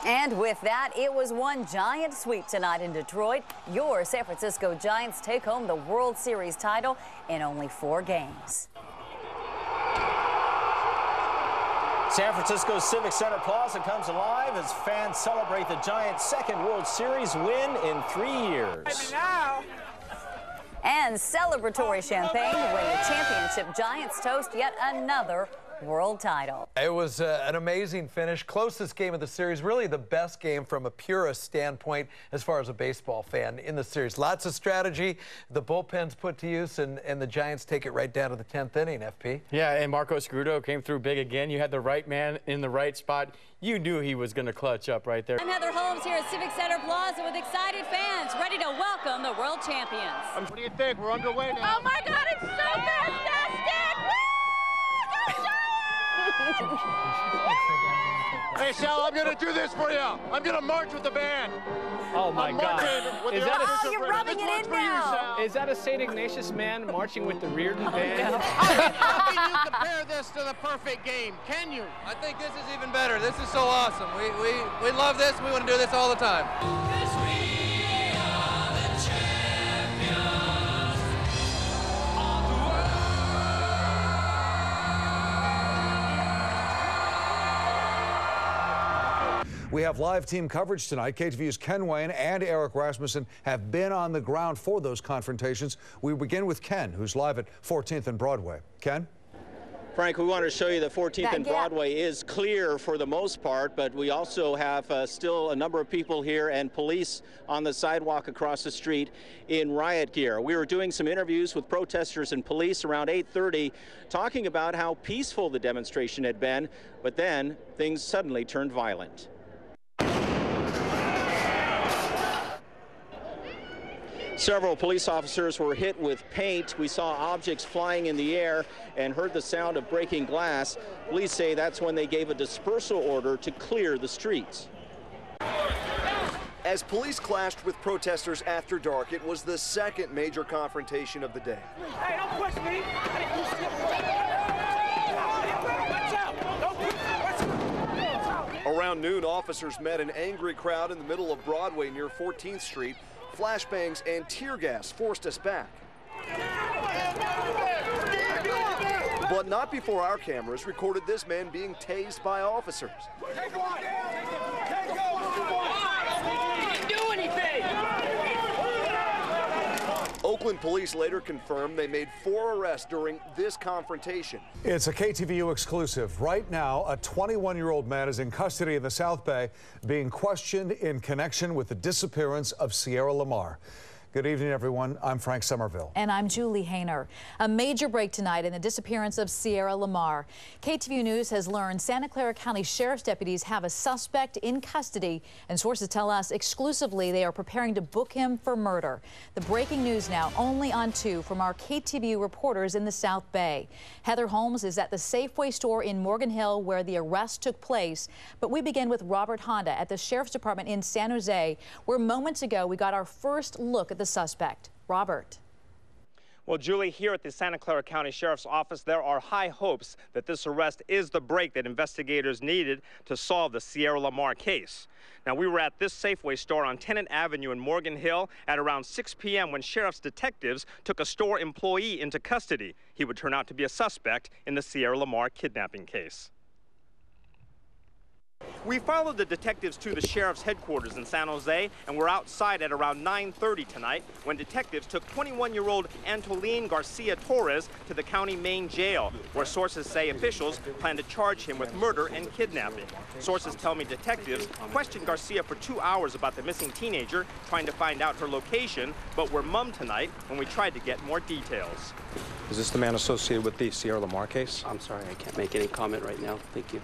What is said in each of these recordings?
And with that, it was one giant sweep tonight in Detroit. Your San Francisco Giants take home the World Series title in only 4 games. San Francisco's Civic Center Plaza comes alive as fans celebrate the Giants' second World Series win in 3 years. And celebratory champagne to win the championship. Giants toast yet another world title. It was an amazing finish. Closest game of the series, really the best game from a purist standpoint as far as a baseball fan in the series. Lots of strategy. The bullpen's put to use, and the Giants take it right down to the 10th inning, FP. Yeah, and Marco Scruto came through big again. You had the right man in the right spot. You knew he was going to clutch up right there. I'm Heather Holmes here at Civic Center Plaza with excited fans ready to welcome the world champions. What do you think? We're underway now. Oh my God, it's so fantastic! Woo! Go Giants! Hey, Sal, I'm going to do this for you. I'm going to march with the band. Oh, my God. Is that you're rubbing it in now. Is that a St. Ignatius man marching with the Reardon band? How can you compare this to the perfect game? Can you? I think this is even better. This is so awesome. We love this. We want to do this all the time. We have live team coverage tonight. KTVU's Ken Wayne and Eric Rasmussen have been on the ground for those confrontations. We begin with Ken, who's live at 14th and Broadway. Ken? Frank, we wanted to show you that 14th and Broadway is clear for the most part, but we also have still a number of people here and police on the sidewalk across the street in riot gear. We were doing some interviews with protesters and police around 8:30, talking about how peaceful the demonstration had been, but then things suddenly turned violent. Several police officers were hit with paint. We saw objects flying in the air and heard the sound of breaking glass. Police say that's when they gave a dispersal order to clear the streets. As police clashed with protesters after dark, it was the second major confrontation of the day. Hey, don't push me. Around noon, officers met an angry crowd in the middle of Broadway near 14th Street. Flashbangs and tear gas forced us back. But not before our cameras recorded this man being tased by officers. Take one. Take one. He didn't do anything. Oakland police later confirmed they made 4 arrests during this confrontation. It's a KTVU exclusive. Right now, a 21-year-old man is in custody in the South Bay, being questioned in connection with the disappearance of Sierra Lamar. Good evening, everyone. I'm Frank Somerville. And I'm Julie Hayner. A major break tonight in the disappearance of Sierra Lamar. KTVU News has learned Santa Clara County Sheriff's deputies have a suspect in custody, and sources tell us exclusively they are preparing to book him for murder. The breaking news now only on 2 from our KTVU reporters in the South Bay. Heather Holmes is at the Safeway store in Morgan Hill where the arrest took place. But we begin with Robert Honda at the Sheriff's Department in San Jose, where moments ago we got our first look at the suspect. Robert. Well, Julie, here at the Santa Clara County Sheriff's Office, there are high hopes that this arrest is the break that investigators needed to solve the Sierra Lamar case. Now, we were at this Safeway store on Tennant Avenue in Morgan Hill at around 6 p.m. when sheriff's detectives took a store employee into custody. He would turn out to be a suspect in the Sierra Lamar kidnapping case. We followed the detectives to the sheriff's headquarters in San Jose, and we're outside at around 9:30 tonight when detectives took 21-year-old Antolin Garcia Torres to the county main jail, where sources say officials plan to charge him with murder and kidnapping. Sources tell me detectives questioned Garcia for 2 hours about the missing teenager, trying to find out her location, but were mum tonight when we tried to get more details. Is this the man associated with the Sierra Lamar case? I'm sorry, I can't make any comment right now. Thank you.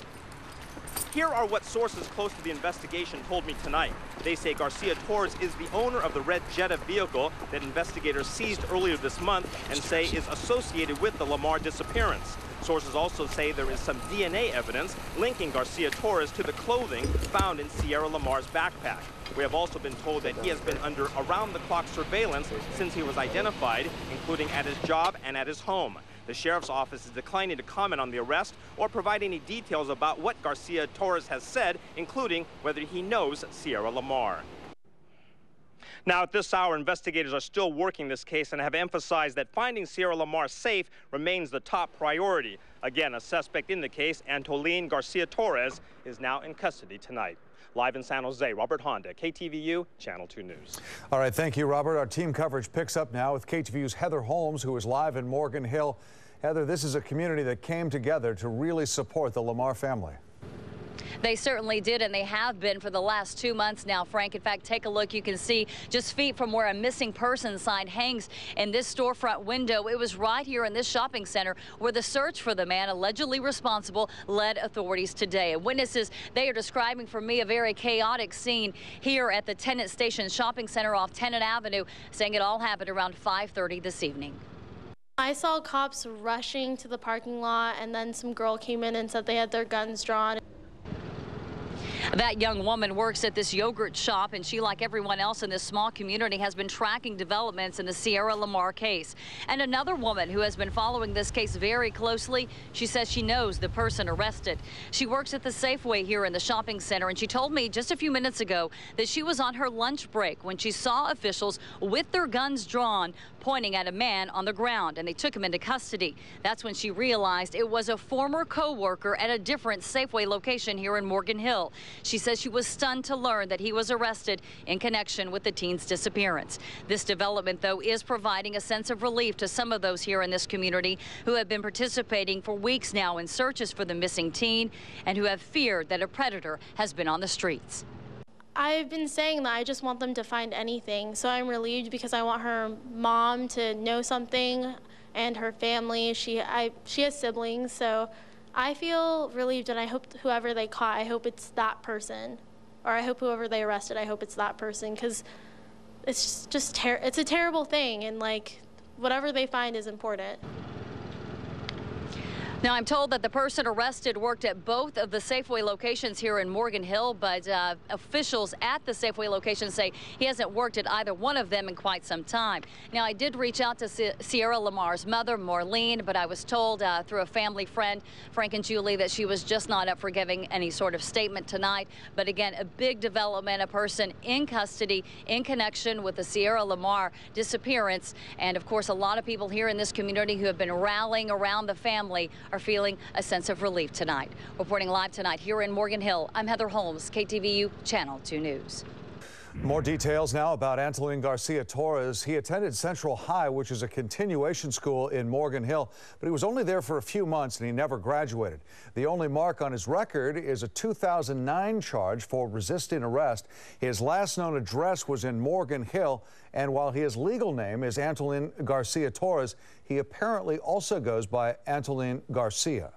Here are what sources close to the investigation told me tonight. They say Garcia Torres is the owner of the red Jetta vehicle that investigators seized earlier this month and say is associated with the Lamar disappearance. Sources also say there is some DNA evidence linking Garcia Torres to the clothing found in Sierra Lamar's backpack. We have also been told that he has been under around-the-clock surveillance since he was identified, including at his job and at his home. The sheriff's office is declining to comment on the arrest or provide any details about what Garcia Torres has said, including whether he knows Sierra Lamar. Now, at this hour, investigators are still working this case and have emphasized that finding Sierra Lamar safe remains the top priority. Again, a suspect in the case, Antolin Garcia Torres, is now in custody tonight. Live in San Jose, Robert Honda, KTVU, Channel 2 News. All right, thank you, Robert. Our team coverage picks up now with KTVU's Heather Holmes, who is live in Morgan Hill. Heather, this is a community that came together to really support the Lamar family. They certainly did, and they have been for the last 2 months now, Frank. In fact, take a look. You can see just feet from where a missing person sign hangs in this storefront window. It was right here in this shopping center where the search for the man allegedly responsible led authorities today. And witnesses, they are describing for me a very chaotic scene here at the Tenant Station Shopping Center off Tennant Avenue, saying it all happened around 5:30 this evening. I saw cops rushing to the parking lot, and then some girl came in and said they had their guns drawn. That young woman works at this yogurt shop, and she, like everyone else in this small community, has been tracking developments in the Sierra Lamar case. And another woman who has been following this case very closely, she says she knows the person arrested. She works at the Safeway here in the shopping center, and she told me just a few minutes ago that she was on her lunch break when she saw officials with their guns drawn pointing at a man on the ground, and they took him into custody. That's when she realized it was a former co-worker at a different Safeway location here in Morgan Hill. She says she was stunned to learn that he was arrested in connection with the teen's disappearance. This development, though, is providing a sense of relief to some of those here in this community who have been participating for weeks now in searches for the missing teen and who have feared that a predator has been on the streets. I've been saying that I just want them to find anything, so I'm relieved because I want her mom to know something and her family. She has siblings, so I feel relieved, and I hope whoever they caught, I hope it's that person, or I hope whoever they arrested, I hope it's that person, because it's just it's a terrible thing, and like whatever they find is important. Now, I'm told that the person arrested worked at both of the Safeway locations here in Morgan Hill, but officials at the Safeway location say he hasn't worked at either one of them in quite some time. Now, I did reach out to Sierra Lamar's mother, Marlene, but I was told through a family friend, Frank and Julie, that she was just not up for giving any sort of statement tonight. But again, a big development, a person in custody in connection with the Sierra Lamar disappearance. And of course, a lot of people here in this community who have been rallying around the family are feeling a sense of relief tonight. Reporting live tonight here in Morgan Hill, I'm Heather Holmes, KTVU Channel 2 News. More details now about Antolin Garcia Torres. He attended Central High, which is a continuation school in Morgan Hill, but he was only there for a few months and he never graduated. The only mark on his record is a 2009 charge for resisting arrest. His last known address was in Morgan Hill, and while his legal name is Antolin Garcia Torres, he apparently also goes by Antolin Garcia.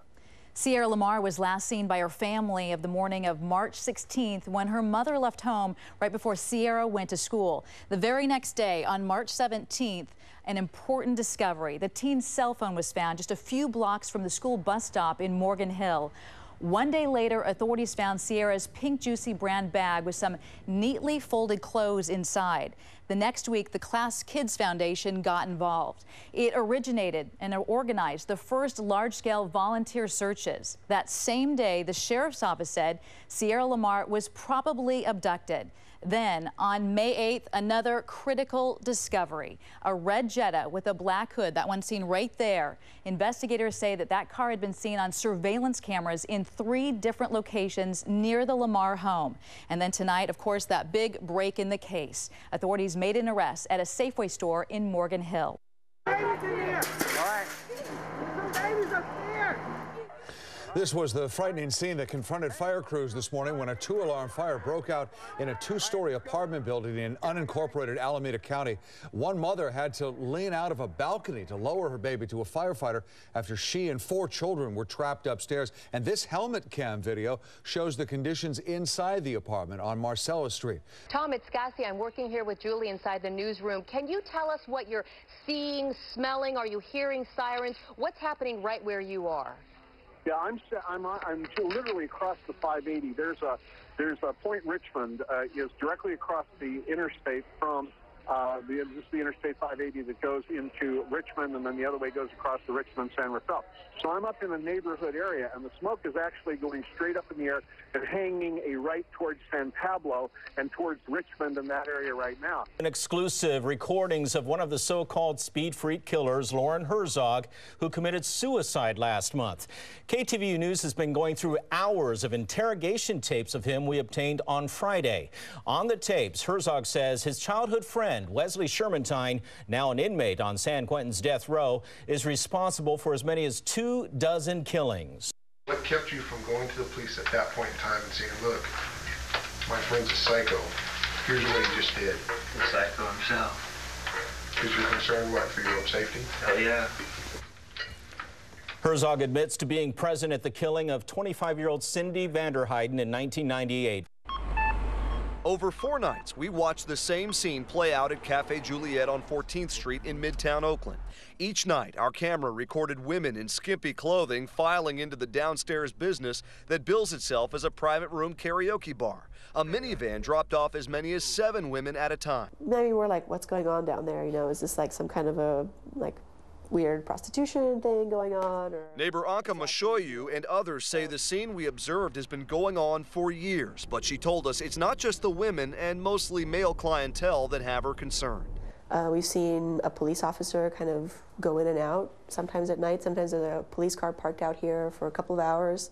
Sierra Lamar was last seen by her family of the morning of March 16th when her mother left home right before Sierra went to school. The very next day, on March 17th, an important discovery. The teen's cell phone was found just a few blocks from the school bus stop in Morgan Hill. One day later, authorities found Sierra's pink Juicy brand bag with some neatly folded clothes inside. The next week, the Class Kids Foundation got involved. It originated and organized the first large-scale volunteer searches. That same day, the sheriff's office said Sierra Lamar was probably abducted. Then, on May 8th, another critical discovery, a red Jetta with a black hood, that one seen right there. Investigators say that car had been seen on surveillance cameras in 3 different locations near the Lamar home. And then tonight, of course, that big break in the case. Authorities made an arrest at a Safeway store in Morgan Hill. Babies in here! All right. Some babies up there! This was the frightening scene that confronted fire crews this morning when a 2-alarm fire broke out in a 2-story apartment building in unincorporated Alameda County. One mother had to lean out of a balcony to lower her baby to a firefighter after she and 4 children were trapped upstairs. And this helmet cam video shows the conditions inside the apartment on Marcellus Street. Tom, it's Cassie. I'm working here with Julie inside the newsroom. Can you tell us what you're seeing, smelling? Are you hearing sirens? What's happening right where you are? Yeah, I'm literally across the 580. There's a Point Richmond is directly across the interstate from the Interstate 580 that goes into Richmond, and then the other way goes across to Richmond, San Rafael. So I'm up in a neighborhood area, and the smoke is actually going straight up in the air and hanging a right towards San Pablo and towards Richmond and that area right now. An exclusive recordings of one of the so-called speed freak killers, Lauren Herzog, who committed suicide last month. KTVU News has been going through hours of interrogation tapes of him we obtained on Friday. On the tapes, Herzog says his childhood friend, Wesley Shermantine, now an inmate on San Quentin's death row, is responsible for as many as 24 killings. What kept you from going to the police at that point in time and saying, look, my friend's a psycho, here's what he just did? The psycho himself. Because you're concerned, what, for your own safety? Oh, yeah. Herzog admits to being present at the killing of 25-year-old Cindy Vanderheiden in 1998. Over 4 nights, we watched the same scene play out at Cafe Juliet on 14th Street in Midtown Oakland. Each night, our camera recorded women in skimpy clothing filing into the downstairs business that bills itself as a private room karaoke bar. A minivan dropped off as many as 7 women at a time. Maybe we're like, what's going on down there? You know, is this like some kind of a, weird prostitution thing going on? Or... Neighbor Anka Mashoyu and others say the scene we observed has been going on for years, but she told us it's not just the women and mostly male clientele that have her concerned. We've seen a police officer kind of go in and out, sometimes at night, sometimes there's a police car parked out here for a couple of hours.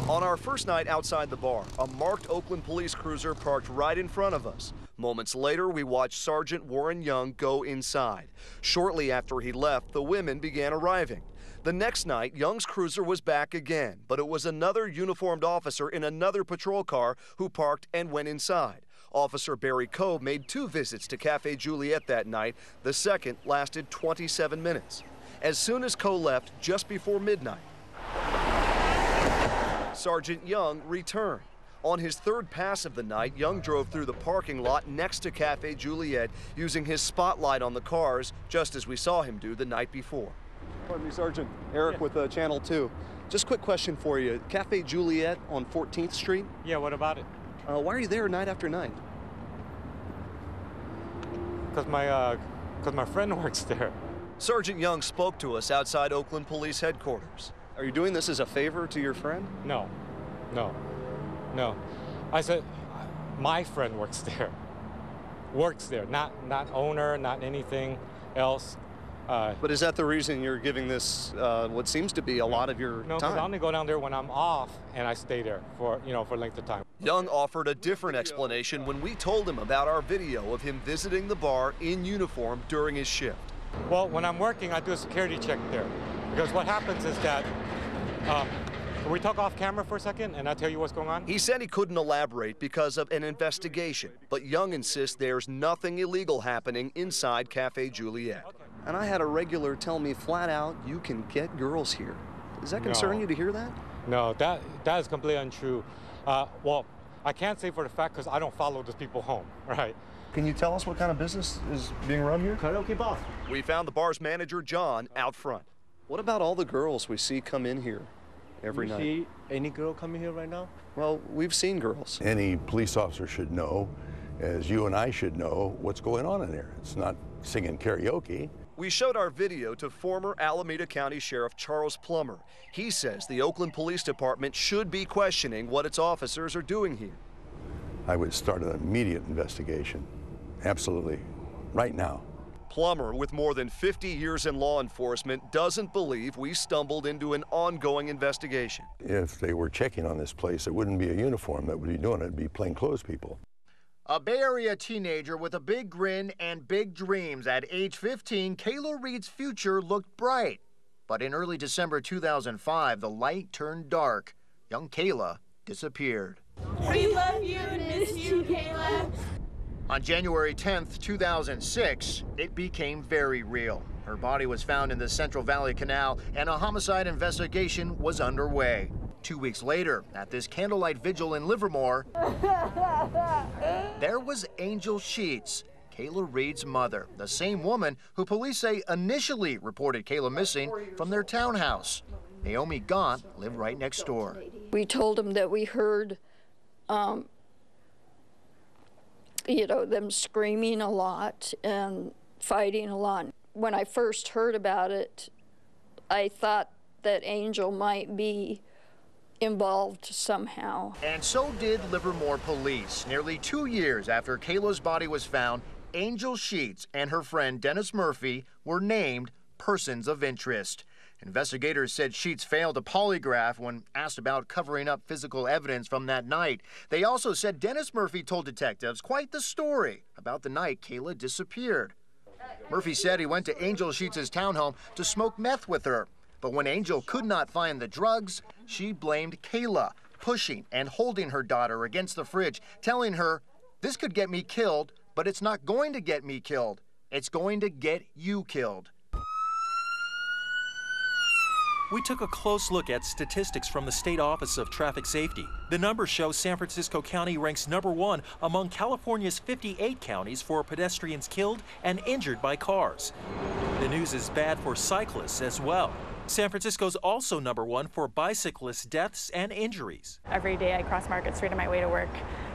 On our first night outside the bar, a marked Oakland police cruiser parked right in front of us. Moments later, we watched Sergeant Warren Young go inside. Shortly after he left, the women began arriving. The next night, Young's cruiser was back again, but it was another uniformed officer in another patrol car who parked and went inside. Officer Barry Coe made 2 visits to Cafe Juliet that night. The second lasted 27 minutes. As soon as Coe left, just before midnight, Sergeant Young returned. On his 3rd pass of the night, Young drove through the parking lot next to Cafe Juliet using his spotlight on the cars, just as we saw him do the night before. Pardon me, Sergeant. Eric with Channel 2. Just a quick question for you. Cafe Juliet on 14th Street? Yeah, what about it? Why are you there night after night? Because my friend works there. Sergeant Young spoke to us outside Oakland Police Headquarters. Are you doing this as a favor to your friend? No. I said, my friend works there. Not owner, not anything else. But is that the reason you're giving this what seems to be a lot of your No, because I only go down there when I'm off, and I stay there for length of time. Young offered a different explanation when we told him about our video of him visiting the bar in uniform during his shift. Well, when I'm working, I do a security check there. Because what happens is that, can we talk off camera for a second and I'll tell you what's going on? He said he couldn't elaborate because of an investigation, but Young insists there's nothing illegal happening inside Cafe Juliet. Okay. And I had a regular tell me flat out, you can get girls here. Does that concern you to hear that? No, that is completely untrue. Well, I can't say for the fact because I don't follow those people home, right? Can you tell us what kind of business is being run here? Karaoke bar. We found the bar's manager, John, out front. What about all the girls we see come in here every night? You see any girl coming here right now? Well, we've seen girls. Any police officer should know, as you and I should know, what's going on in there. It's not singing karaoke. We showed our video to former Alameda County Sheriff Charles Plummer. He says the Oakland Police Department should be questioning what its officers are doing here. I would start an immediate investigation. Absolutely. Right now. Plummer, with more than 50 years in law enforcement, doesn't believe we stumbled into an ongoing investigation. If they were checking on this place, it wouldn't be a uniform that would be doing it. It'd be plainclothes people. A Bay Area teenager with a big grin and big dreams. At age 15, Kayla Reed's future looked bright. But in early December 2005, the light turned dark. Young Kayla disappeared. We love you and miss you, Kayla. On January 10th, 2006, it became very real. Her body was found in the Central Valley Canal, and a homicide investigation was underway. 2 weeks later, at this candlelight vigil in Livermore, there was Angel Sheets, Kayla Reed's mother, the same woman who police say initially reported Kayla missing from their townhouse. Naomi Gaunt lived right next door. We told them that we heard you know, them screaming a lot and fighting a lot. When I first heard about it, I thought that Angel might be involved somehow. And so did Livermore Police. Nearly 2 years after Kayla's body was found, Angel Sheets and her friend Dennis Murphy were named persons of interest. Investigators said Sheets failed a polygraph when asked about covering up physical evidence from that night. They also said Dennis Murphy told detectives quite the story about the night Kayla disappeared. Murphy said he went to Angel Sheets' townhome to smoke meth with her. But when Angel could not find the drugs, she blamed Kayla, pushing and holding her daughter against the fridge, telling her, "This could get me killed, but it's not going to get me killed. It's going to get you killed." We took a close look at statistics from the State Office of Traffic Safety. The numbers show San Francisco County ranks #1 among California's 58 counties for pedestrians killed and injured by cars. The news is bad for cyclists as well. San Francisco's also #1 for bicyclist deaths and injuries. Every day I cross Market Street on my way to work.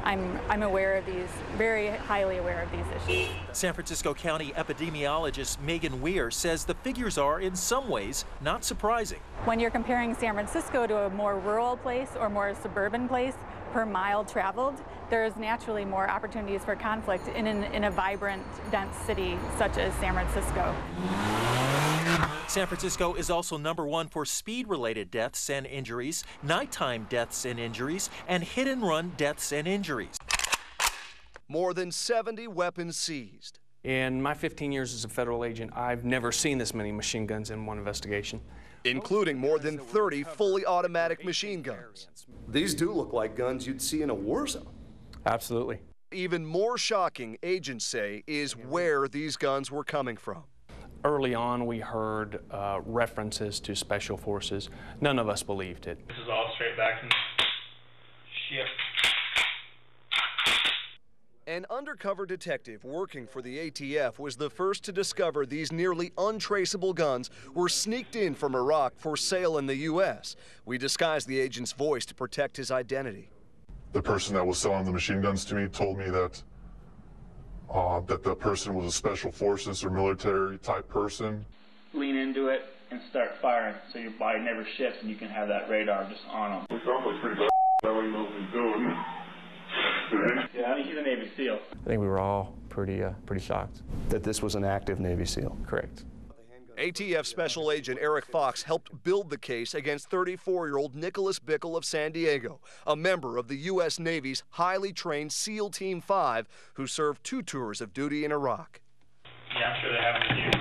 I'm aware of these, very highly aware of these issues. San Francisco County epidemiologist Megan Weir says the figures are, in some ways, not surprising. When you're comparing San Francisco to a more rural place or more suburban place per mile traveled, there's naturally more opportunities for conflict in a vibrant, dense city such as San Francisco. San Francisco is also #1 for speed-related deaths and injuries, nighttime deaths and injuries, and hit-and-run deaths and injuries. More than 70 weapons seized. In my 15 years as a federal agent, I've never seen this many machine guns in one investigation. Including more than 30 fully automatic machine guns. These do look like guns you'd see in a war zone. Absolutely. Even more shocking, agents say, is where these guns were coming from. Early on, we heard references to special forces. None of us believed it. This is all straight back from the ship. An undercover detective working for the ATF was the first to discover these nearly untraceable guns were sneaked in from Iraq for sale in the U.S. We disguised the agent's voice to protect his identity. The person that was selling the machine guns to me told me that the person was a special forces or military type person. Lean into it and start firing so your body never shifts and you can have that radar just on him. It sounds like pretty bad. That way he knows what he's doing. Yeah, I mean, he's a Navy SEAL. I think we were all pretty shocked. That this was an active Navy SEAL. Correct. ATF Special Agent Eric Fox helped build the case against 34-year-old Nicholas Bickle of San Diego, a member of the U.S. Navy's highly trained SEAL Team 5, who served 2 tours of duty in Iraq. Yeah, I'm sure they have it with you.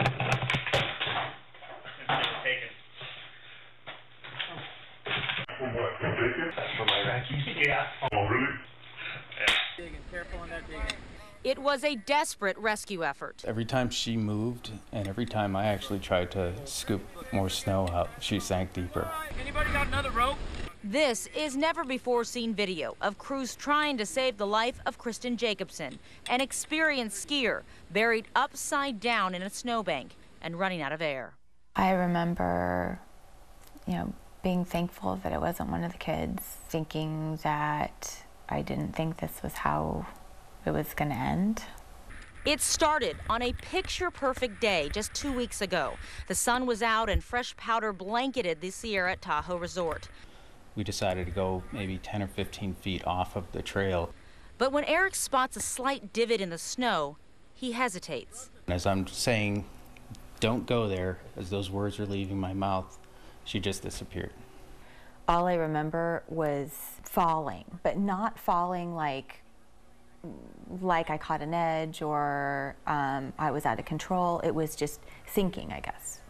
Taken. From what? From taken? From my Iraqi. Yeah. Oh, really? Yeah. Careful on that digging. It was a desperate rescue effort. Every time she moved and every time I actually tried to scoop more snow out, she sank deeper. Anybody got another rope? This is never-before-seen video of crews trying to save the life of Kristen Jacobson, an experienced skier buried upside down in a snowbank and running out of air. I remember, being thankful that it wasn't one of the kids, thinking that I didn't think this was how it was going to end. It started on a picture-perfect day just 2 weeks ago. The sun was out and fresh powder blanketed the Sierra Tahoe resort. We decided to go maybe 10 or 15 feet off of the trail. But when Eric spots a slight divot in the snow, he hesitates. As I'm saying, don't go there, as those words are leaving my mouth, she just disappeared. All I remember was falling, but not falling like I caught an edge or I was out of control. It was just sinking, I guess.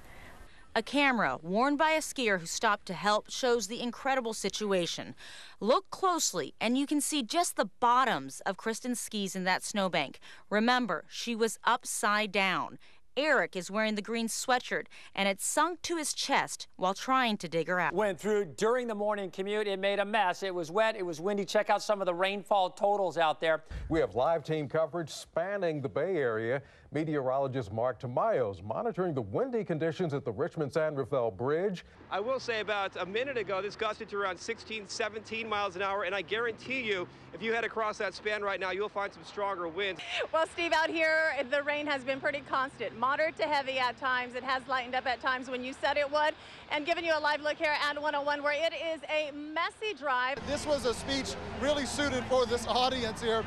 A camera worn by a skier who stopped to help shows the incredible situation. Look closely and you can see just the bottoms of Kristen's skis in that snowbank. Remember, she was upside down. Eric is wearing the green sweatshirt, and it sunk to his chest while trying to dig her out. Went through during the morning commute. It made a mess. It was wet. It was windy. Check out some of the rainfall totals out there. We have live team coverage spanning the Bay Area. Meteorologist Mark Tamayo is monitoring the windy conditions at the Richmond-San Rafael Bridge. I will say about a minute ago, this gusted to around 16, 17 miles an hour, and I guarantee you, if you head across that span right now, you'll find some stronger winds. Well, Steve, out here, the rain has been pretty constant, moderate to heavy at times. It has lightened up at times when you said it would, and giving you a live look here at 101, where it is a messy drive. This was a speech really suited for this audience here,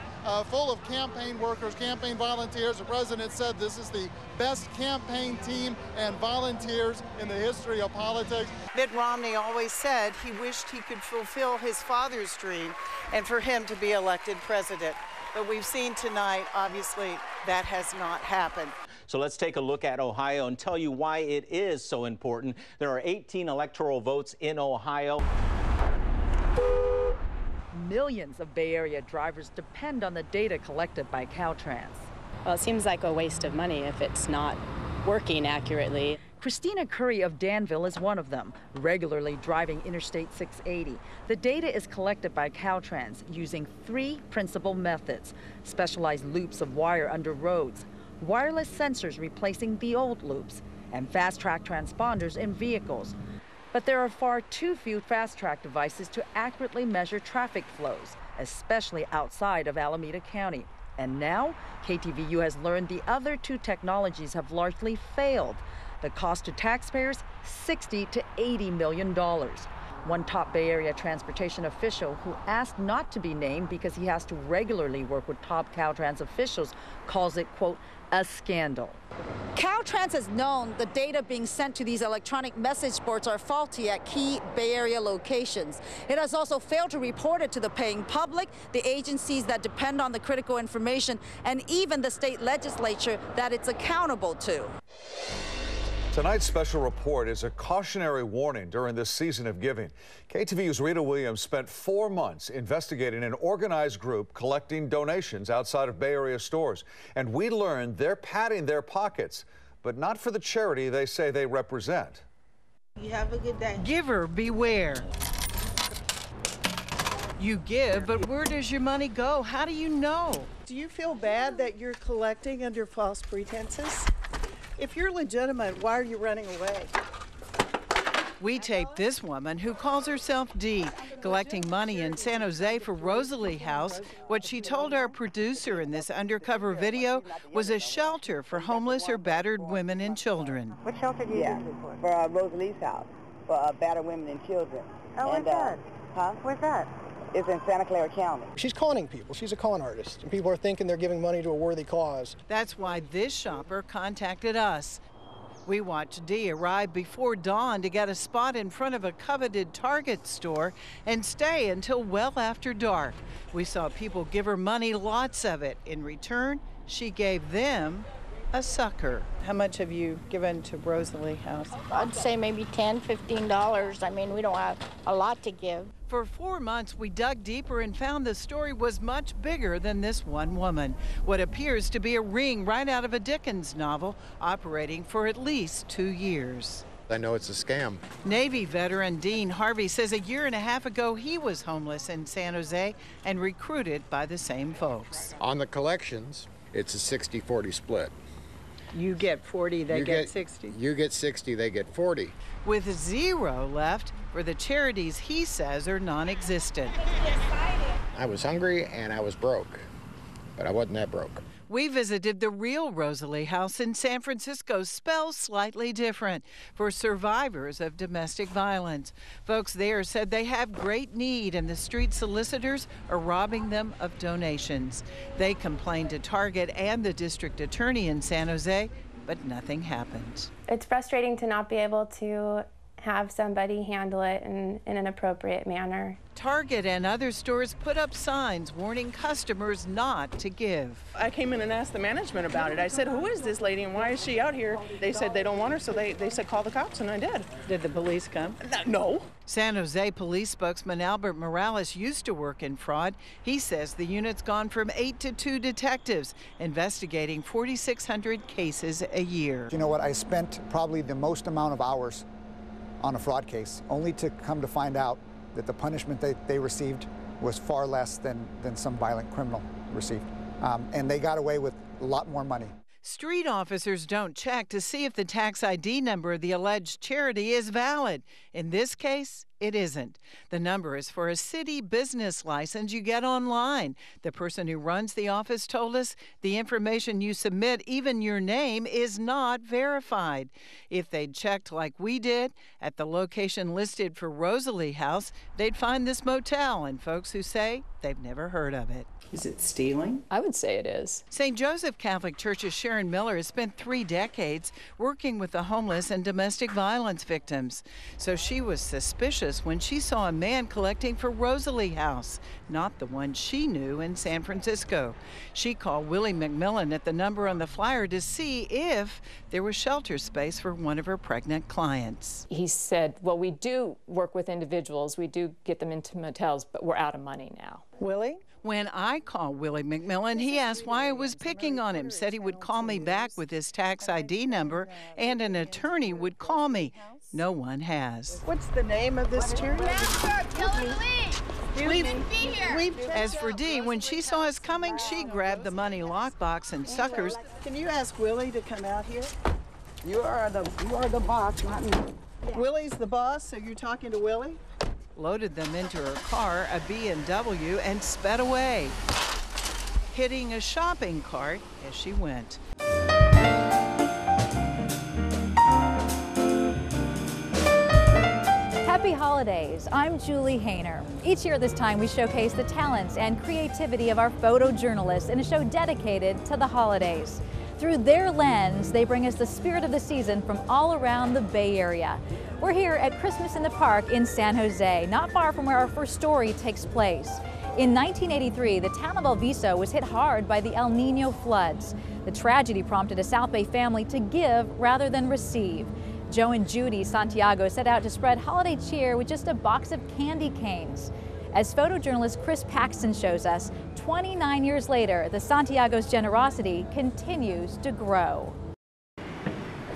full of campaign workers, campaign volunteers. The president said this is the best campaign team and volunteers in the history of politics. Mitt Romney always said he wished he could fulfill his father's dream and for him to be elected president. But we've seen tonight, obviously, that has not happened. So let's take a look at Ohio and tell you why it is so important. There are 18 electoral votes in Ohio. Millions of Bay Area drivers depend on the data collected by Caltrans. Well, it seems like a waste of money if it's not working accurately. Christina Curry of Danville is one of them, regularly driving Interstate 680. The data is collected by Caltrans using 3 principal methods: specialized loops of wire under roads, wireless sensors replacing the old loops, and fast-track transponders in vehicles. But there are far too few fast-track devices to accurately measure traffic flows, especially outside of Alameda County. And now, KTVU has learned the other 2 technologies have largely failed. The cost to taxpayers, $60 to $80 million. One top Bay Area transportation official who asked not to be named because he has to regularly work with top Caltrans officials calls it, quote, a scandal. Caltrans has known the data being sent to these electronic message boards are faulty at key Bay Area locations. It has also failed to report it to the paying public, the agencies that depend on the critical information, and even the state legislature that it's accountable to. Tonight's special report is a cautionary warning during this season of giving. KTVU's Rita Williams spent 4 months investigating an organized group collecting donations outside of Bay Area stores. And we learned they're padding their pockets, but not for the charity they say they represent. You have a good day. Giver beware. You give, but where does your money go? How do you know? Do you feel bad that you're collecting under false pretenses? If you're legitimate, why are you running away? We taped this woman who calls herself Dee, collecting money in San Jose for Rosalie House. What she told our producer in this undercover video was a shelter for homeless or battered women and children. What shelter do you use it for? For Rosalie's house, for battered women and children. Oh, where's that? Huh? Where's that? It's in Santa Clara County. She's conning people. She's a con artist, and people are thinking they're giving money to a worthy cause. That's why this shopper contacted us. We watched Dee arrive before dawn to get a spot in front of a coveted Target store and stay until well after dark. We saw people give her money, lots of it. In return, she gave them a sucker. How much have you given to Rosalie House? I'd say maybe $10, $15. I mean, we don't have a lot to give. For 4 months, we dug deeper and found the story was much bigger than this one woman. What appears to be a ring right out of a Dickens novel, operating for at least 2 years. I know it's a scam. Navy veteran Dean Harvey says a year and a half ago he was homeless in San Jose and recruited by the same folks. On the collections, it's a 60-40 split. You get 40, they get 60. You get 60, they get 40. With 0 left for the charities he says are non-existent. I was hungry and I was broke, but I wasn't that broke. We visited the real Rosalie House in San Francisco, spelled slightly different, for survivors of domestic violence. Folks there said they have great need and the street solicitors are robbing them of donations. They complained to Target and the district attorney in San Jose, but nothing happened. It's frustrating to not be able to have somebody handle it in an appropriate manner. Target and other stores put up signs warning customers not to give. I came in and asked the management about it. I said, who is this lady and why is she out here? They said they don't want her, so they said call the cops, and I did. Did the police come? No. San Jose police spokesman Albert Morales used to work in fraud. He says the unit's gone from 8 to 2 detectives investigating 4,600 cases a year. You know what? I spent probably the most amount of hours on a fraud case, only to come to find out that the punishment they received was far less than some violent criminal received. And they got away with a lot more money. Street officers don't check to see if the tax ID number of the alleged charity is valid. In this case, it isn't. The number is for a city business license you get online. The person who runs the office told us the information you submit, even your name, is not verified. If they'd checked like we did at the location listed for Rosalie House, they'd find this motel and folks who say they've never heard of it. Is it stealing? I would say it is. St. Joseph Catholic Church's Sharon Miller has spent 3 decades working with the homeless and domestic violence victims. So she was suspicious when she saw a man collecting for Rosalie House, not the one she knew in San Francisco. She called Willie McMillan at the number on the flyer to see if there was shelter space for one of her pregnant clients. He said, well, we do work with individuals, we do get them into motels, but we're out of money now. Willie? When I called Willie McMillan, he asked why I was picking on him, said he would call me back with his tax ID number and an attorney would call me. No one has. What's the name of this charity? As for Dee, when she saw us coming, she grabbed the money lockbox and suckers. Can you ask Willie to come out here? You are the boss, not me. Willie's the boss, so you're talking to Willie? Loaded them into her car, a BMW, and sped away, hitting a shopping cart as she went. Happy holidays. I'm Julie Hayner. Each year at this time, we showcase the talents and creativity of our photojournalists in a show dedicated to the holidays. Through their lens, they bring us the spirit of the season from all around the Bay Area. We're here at Christmas in the Park in San Jose, not far from where our first story takes place. In 1983, the town of El Viso was hit hard by the El Nino floods. The tragedy prompted a South Bay family to give rather than receive. Joe and Judy Santiago set out to spread holiday cheer with just a box of candy canes. As photojournalist Chris Paxton shows us, 29 years later, the Santiago's generosity continues to grow.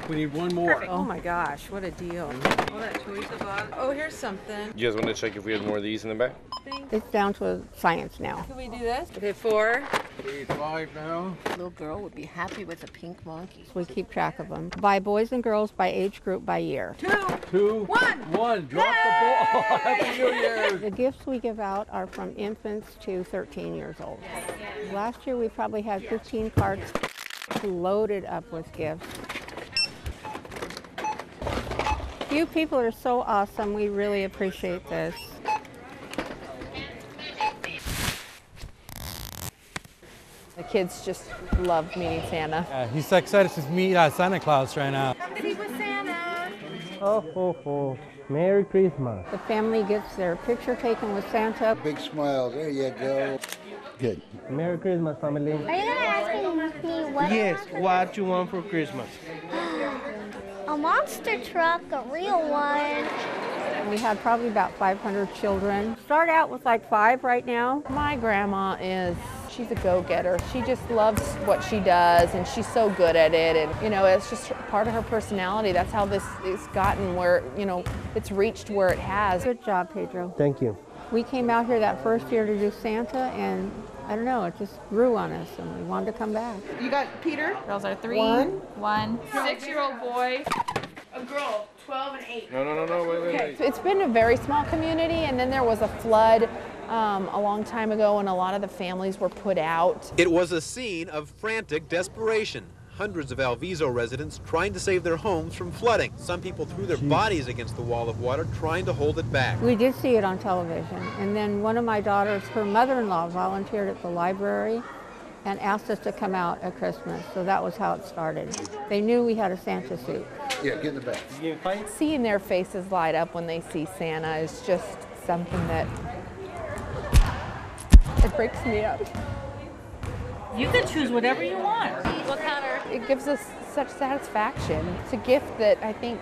We need one more. Perfect. Oh my gosh, what a deal. All that Teresa bought. Oh, here's something. You guys want to check if we had more of these in the back? It's down to science now. Can we do this? Okay, 4. 5 now. Little girl would be happy with a pink monkey. We keep track of them. By boys and girls, by age group, by year. 2, 1. Drop the ball. Happy New Year. The gifts we give out are from infants to 13 years old. Last year we probably had 15 carts loaded up with gifts. You people are so awesome. We really appreciate this. The kids just love meeting Santa. He's so excited to meet Santa Claus right now. Come see with Santa. Oh, ho, ho. Merry Christmas. The family gets their picture taken with Santa. Big smile. There you go. Good. Merry Christmas, family. Are you going to ask me what? Yes, what you want for Christmas? A monster truck, a real one. We had probably about 500 children. Start out with like 5 right now. My grandma she's a go-getter. She just loves what she does and she's so good at it, and you know, it's just part of her personality. That's how this has gotten where, you know, it's reached where it has. Good job, Pedro. Thank you. We came out here that first year to do Santa, and I don't know, it just grew on us and we wanted to come back. You got Peter? Girls are 3, 1. 6-year-old boy. A girl, 12 and 8. No, wait. It's been a very small community, and then there was a flood a long time ago, and a lot of the families were put out. It was a scene of frantic desperation. Hundreds of El Viso residents trying to save their homes from flooding. Some people threw their bodies against the wall of water trying to hold it back. We did see it on television, and then one of my daughters, her mother-in-law, volunteered at the library and asked us to come out at Christmas, so that was how it started. They knew we had a Santa suit. Yeah, get in the back. Seeing their faces light up when they see Santa is just something that it breaks me up. You can choose whatever you want. What color? It gives us such satisfaction. It's a gift that I think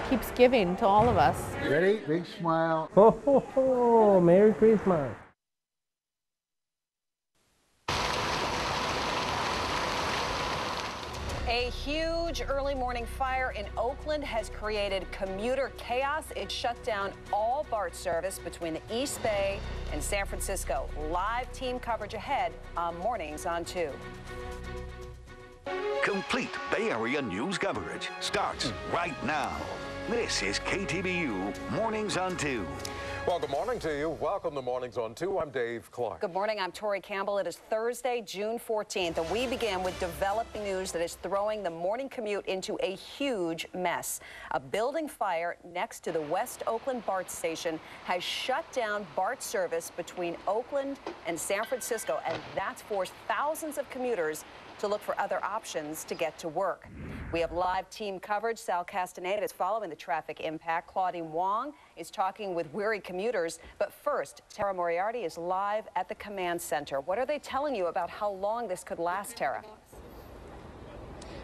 keeps giving to all of us. Ready? Big smile. Ho, ho, ho. Merry Christmas. A huge early morning fire in Oakland has created commuter chaos. It shut down all BART service between the East Bay and San Francisco. Live team coverage ahead on Mornings on 2. Complete Bay Area news coverage starts right now. This is KTVU Mornings on 2. Well, good morning to you. Welcome to Mornings on 2. I'm Dave Clark. Good morning. I'm Tori Campbell. It is Thursday, June 14th, and we begin with developing news that is throwing the morning commute into a huge mess. A building fire next to the West Oakland BART station has shut down BART service between Oakland and San Francisco, and that's forced thousands of commuters to look for other options to get to work. We have live team coverage. Sal Castaneda is following the traffic impact. Claudine Wong is talking with weary commuters. But first, Tara Moriarty is live at the command center. What are they telling you about how long this could last, Tara?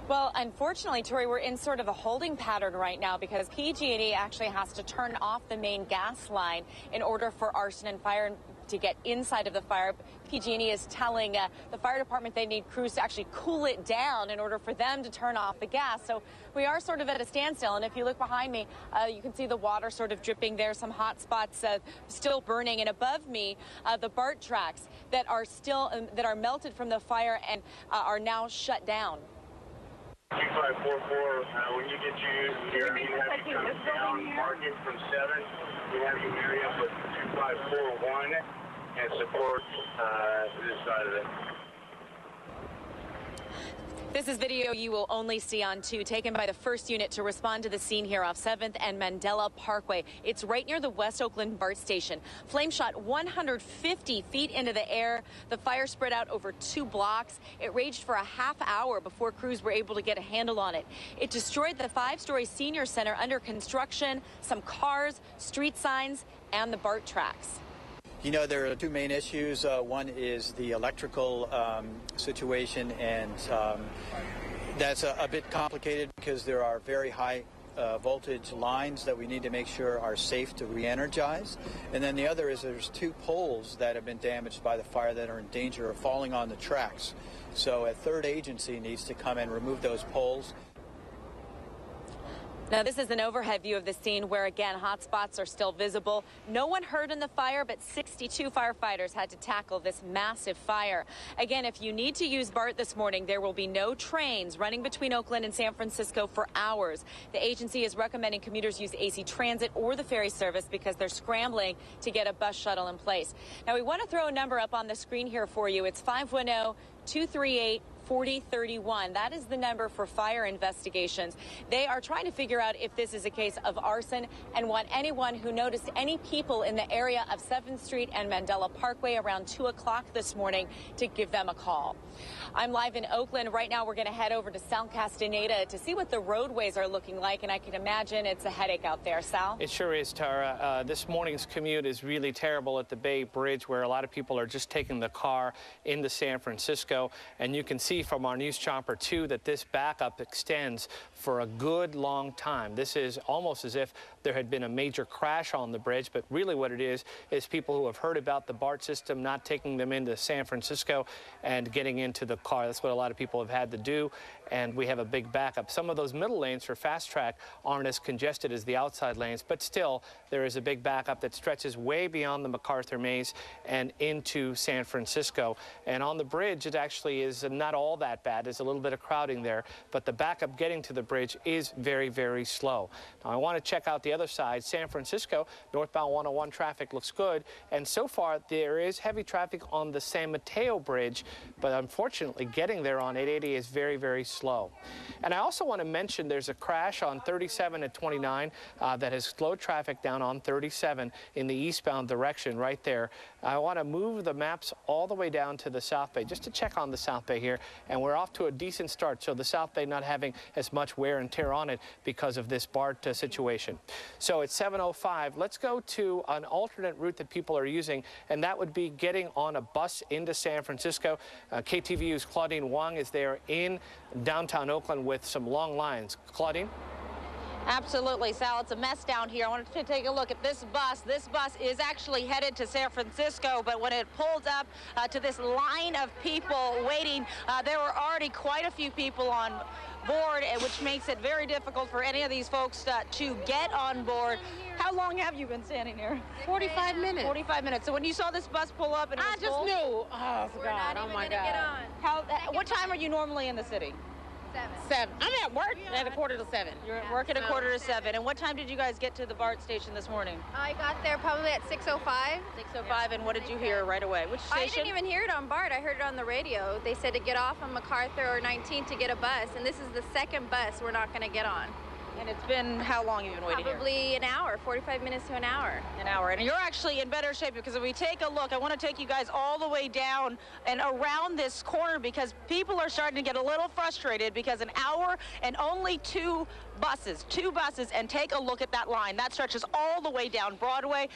Well, unfortunately, Tori, we're in sort of a holding pattern right now because PG&E actually has to turn off the main gas line in order for arson and fire to get inside of the fire. PG&E is telling the fire department they need crews to actually cool it down in order for them to turn off the gas. So we are sort of at a standstill. And if you look behind me, you can see the water sort of dripping there, some hot spots still burning. And above me, the BART tracks that are still that are melted from the fire and are now shut down. 2544, when you get here, you have to come down market from 7. You have your area with 2541 and support this side of it. This is video you will only see on 2, taken by the 1st unit to respond to the scene here off 7th and Mandela Parkway. It's right near the West Oakland BART station. Flame shot 150 feet into the air. The fire spread out over 2 blocks. It raged for a half hour before crews were able to get a handle on it. It destroyed the 5-story senior center under construction, some cars, street signs, and the BART tracks. You know, there are 2 main issues. One is the electrical situation, and that's a bit complicated because there are very high voltage lines that we need to make sure are safe to re-energize. And then the other is there's 2 poles that have been damaged by the fire that are in danger of falling on the tracks. So a third agency needs to come and remove those poles. Now, this is an overhead view of the scene where, again, hot spots are still visible. No one hurt in the fire, but 62 firefighters had to tackle this massive fire. Again, if you need to use BART this morning, there will be no trains running between Oakland and San Francisco for hours. The agency is recommending commuters use AC Transit or the ferry service because they're scrambling to get a bus shuttle in place. Now, we want to throw a number up on the screen here for you. It's 510-238-4031. That is the number for fire investigations. They are trying to figure out if this is a case of arson and want anyone who noticed any people in the area of 7th Street and Mandela Parkway around 2 o'clock this morning to give them a call. I'm live in Oakland. Right now, we're going to head over to Sal Castaneda to see what the roadways are looking like, and I can imagine it's a headache out there. Sal? It sure is, Tara. This morning's commute is really terrible at the Bay Bridge, where a lot of people are just taking the car into San Francisco, and you can see from our News Chopper 2 that this backup extends for a good long time. This is almost as if there had been a major crash on the bridge, but really what it is people who have heard about the BART system not taking them into San Francisco and getting into the car. That's what a lot of people have had to do, and we have a big backup. Some of those middle lanes for fast track aren't as congested as the outside lanes, but still there is a big backup that stretches way beyond the MacArthur Maze and into San Francisco. And on the bridge, it actually is not all that bad. There's a little bit of crowding there, but the backup getting to the bridge is very, very slow. Now, I want to check out the other side. San Francisco, northbound 101 traffic looks good, and so far there is heavy traffic on the San Mateo Bridge, but unfortunately getting there on 880 is very, very slow. And I also want to mention there's a crash on 37 at 29 that has slowed traffic down on 37 in the eastbound direction right there. I want to move the maps all the way down to the South Bay just to check on the South Bay here, and we're off to a decent start, so the South Bay not having as much wear and tear on it because of this BART situation. So it's 7:05. Let's go to an alternate route that people are using, and that would be getting on a bus into San Francisco. KTVU's Claudine Wong is there in downtown Oakland with some long lines. Claudine? Absolutely, Sal. It's a mess down here. I wanted to take a look at this bus. This bus is actually headed to San Francisco, but when it pulled up to this line of people waiting, there were already quite a few people on board, which makes it very difficult for any of these folks to get on board. How long have you been standing here? 45 minutes. 45 minutes. So when you saw this bus pull up and it was I just full, knew. Oh, God. Oh, my God. what time are you normally in the city? 7. I'm at work at 6:45. You're at work at 6:45. And what time did you guys get to the BART station this morning? I got there probably at 6:05. 6:05, and what did you hear right away? Which station? I didn't even hear it on BART. I heard it on the radio. They said to get off on MacArthur or 19 to get a bus, and this is the second bus we're not going to get on. And it's been, how long you've been waiting here? Probably an hour, 45 minutes to an hour. An hour. And you're actually in better shape because if we take a look, I want to take you guys all the way down and around this corner because people are starting to get a little frustrated because an hour and only two buses, and take a look at that line. That stretches all the way down Broadway,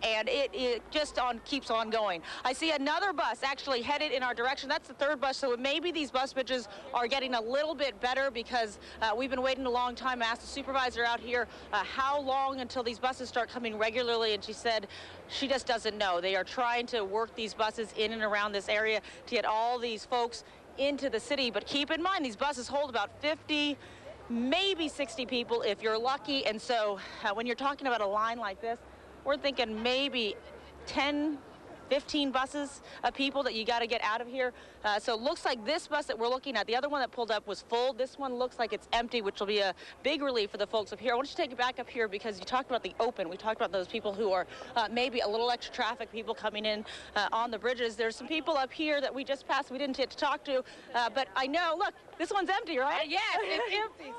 and it just keeps on going. I see another bus actually headed in our direction. That's the third bus, so maybe these bus bridges are getting a little bit better because we've been waiting a long time. I asked the supervisor out here how long until these buses start coming regularly, and she said she just doesn't know. They are trying to work these buses in and around this area to get all these folks into the city, but keep in mind these buses hold about 50, maybe 60 people if you're lucky, and so when you're talking about a line like this, we're thinking maybe 10, 15 buses of people that you got to get out of here. So it looks like this bus that we're looking at, the other one that pulled up was full. This one looks like it's empty, which will be a big relief for the folks up here. I want you to take it back up here because you talked about the open. We talked about those people who are maybe a little extra traffic, people coming in on the bridges. There's some people up here that we just passed we didn't get to talk to, but I know, look, this one's empty, right? Yes, it's empty.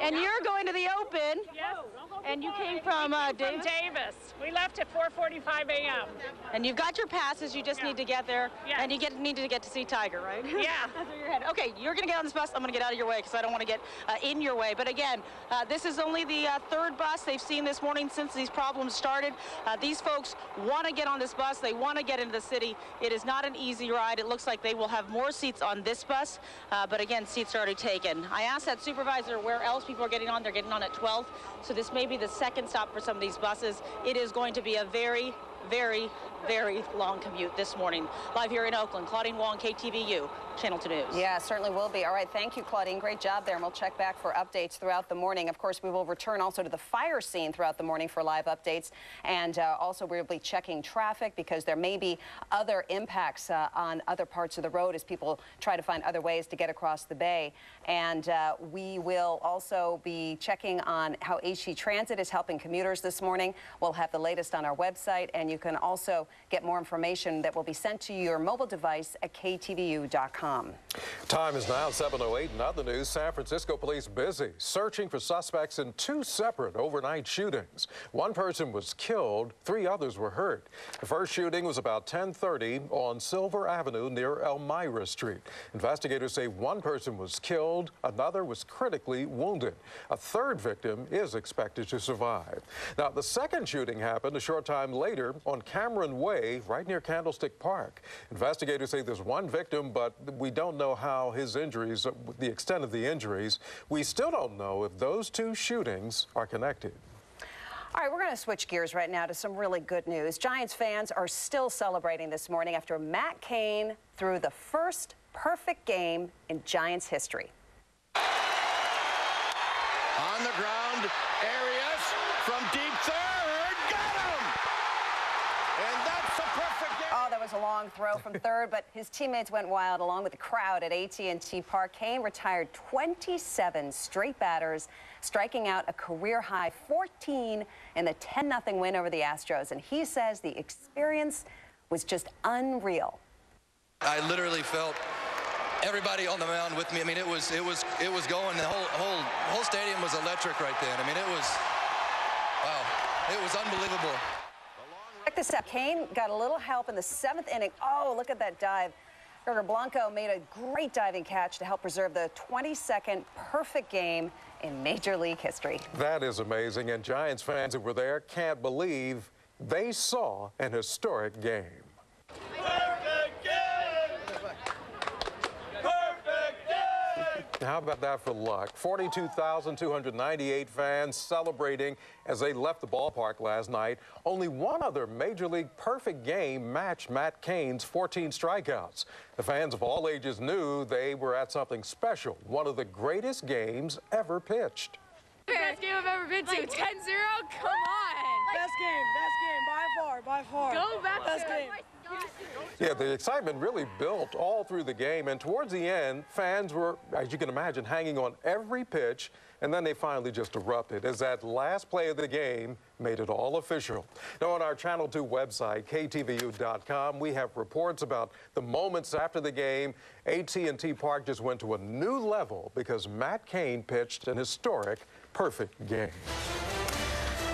And you're going to the open. Yes. And you came from Davis? Davis. We left at 4:45 a.m. And you've got your passes. You just need to get there. Yes. And you need to get to see Tiger, right? Yeah. That's where you're headed. Okay, you're going to get on this bus. I'm going to get out of your way because I don't want to get in your way. But again, this is only the third bus they've seen this morning since these problems started. These folks want to get on this bus. They want to get into the city. It is not an easy ride. It looks like they will have more seats on this bus. But again, seats are already taken. I asked that supervisor where else people are getting on. They're getting on at 12. So this may be the second stop for some of these buses. It is going to be a very, very, very long commute this morning. Live here in Oakland, Claudine Wong, KTVU, Channel 2 News. Yeah, certainly will be. All right, thank you, Claudine. Great job there, and we'll check back for updates throughout the morning. Of course, we will return also to the fire scene throughout the morning for live updates, and also we'll be checking traffic because there may be other impacts on other parts of the road as people try to find other ways to get across the bay. And we will also be checking on how HE Transit is helping commuters this morning. We'll have the latest on our website, and you can also get more information that will be sent to your mobile device at ktvu.com. Time is now 7:08. In other news, San Francisco police busy searching for suspects in two separate overnight shootings. One person was killed, 3 others were hurt. The first shooting was about 10:30 on Silver Avenue near Elmira Street. Investigators say one person was killed, another was critically wounded. A third victim is expected to survive. Now, the second shooting happened a short time later on Cameron Way, right near Candlestick Park. Investigators say there's one victim, but we don't know how his injuries, the extent of the injuries. We still don't know if those two shootings are connected. All right, we're going to switch gears right now to some really good news. Giants fans are still celebrating this morning after Matt Cain threw the first perfect game in Giants history. On the ground, Arias from deep third, got him! And that's a perfect game. Oh, that was a long throw from third, but his teammates went wild along with the crowd at AT&T Park. Cain retired 27 straight batters, striking out a career-high 14 in the 10-0 win over the Astros. And he says the experience was just unreal. I literally felt everybody on the mound with me. I mean, it was going. The whole stadium was electric right then. I mean, it was, wow, it was unbelievable. Check this out. Cain got a little help in the 7th inning. Oh, look at that dive. Gerder Blanco made a great diving catch to help preserve the 22nd perfect game in Major League history. That is amazing, and Giants fans who were there can't believe they saw an historic game. How about that for luck? 42,298 fans celebrating as they left the ballpark last night. Only one other Major League perfect game matched Matt Cain's 14 strikeouts. The fans of all ages knew they were at something special, one of the greatest games ever pitched. Best game I've ever been to. 10-0? Come on. Best game by far. Go back. Best game. Yeah, the excitement really built all through the game, and towards the end, fans were, as you can imagine, hanging on every pitch, and then they finally just erupted as that last play of the game made it all official. Now, on our Channel 2 website, KTVU.com, we have reports about the moments after the game. AT&T Park just went to a new level because Matt Cain pitched an historic perfect game.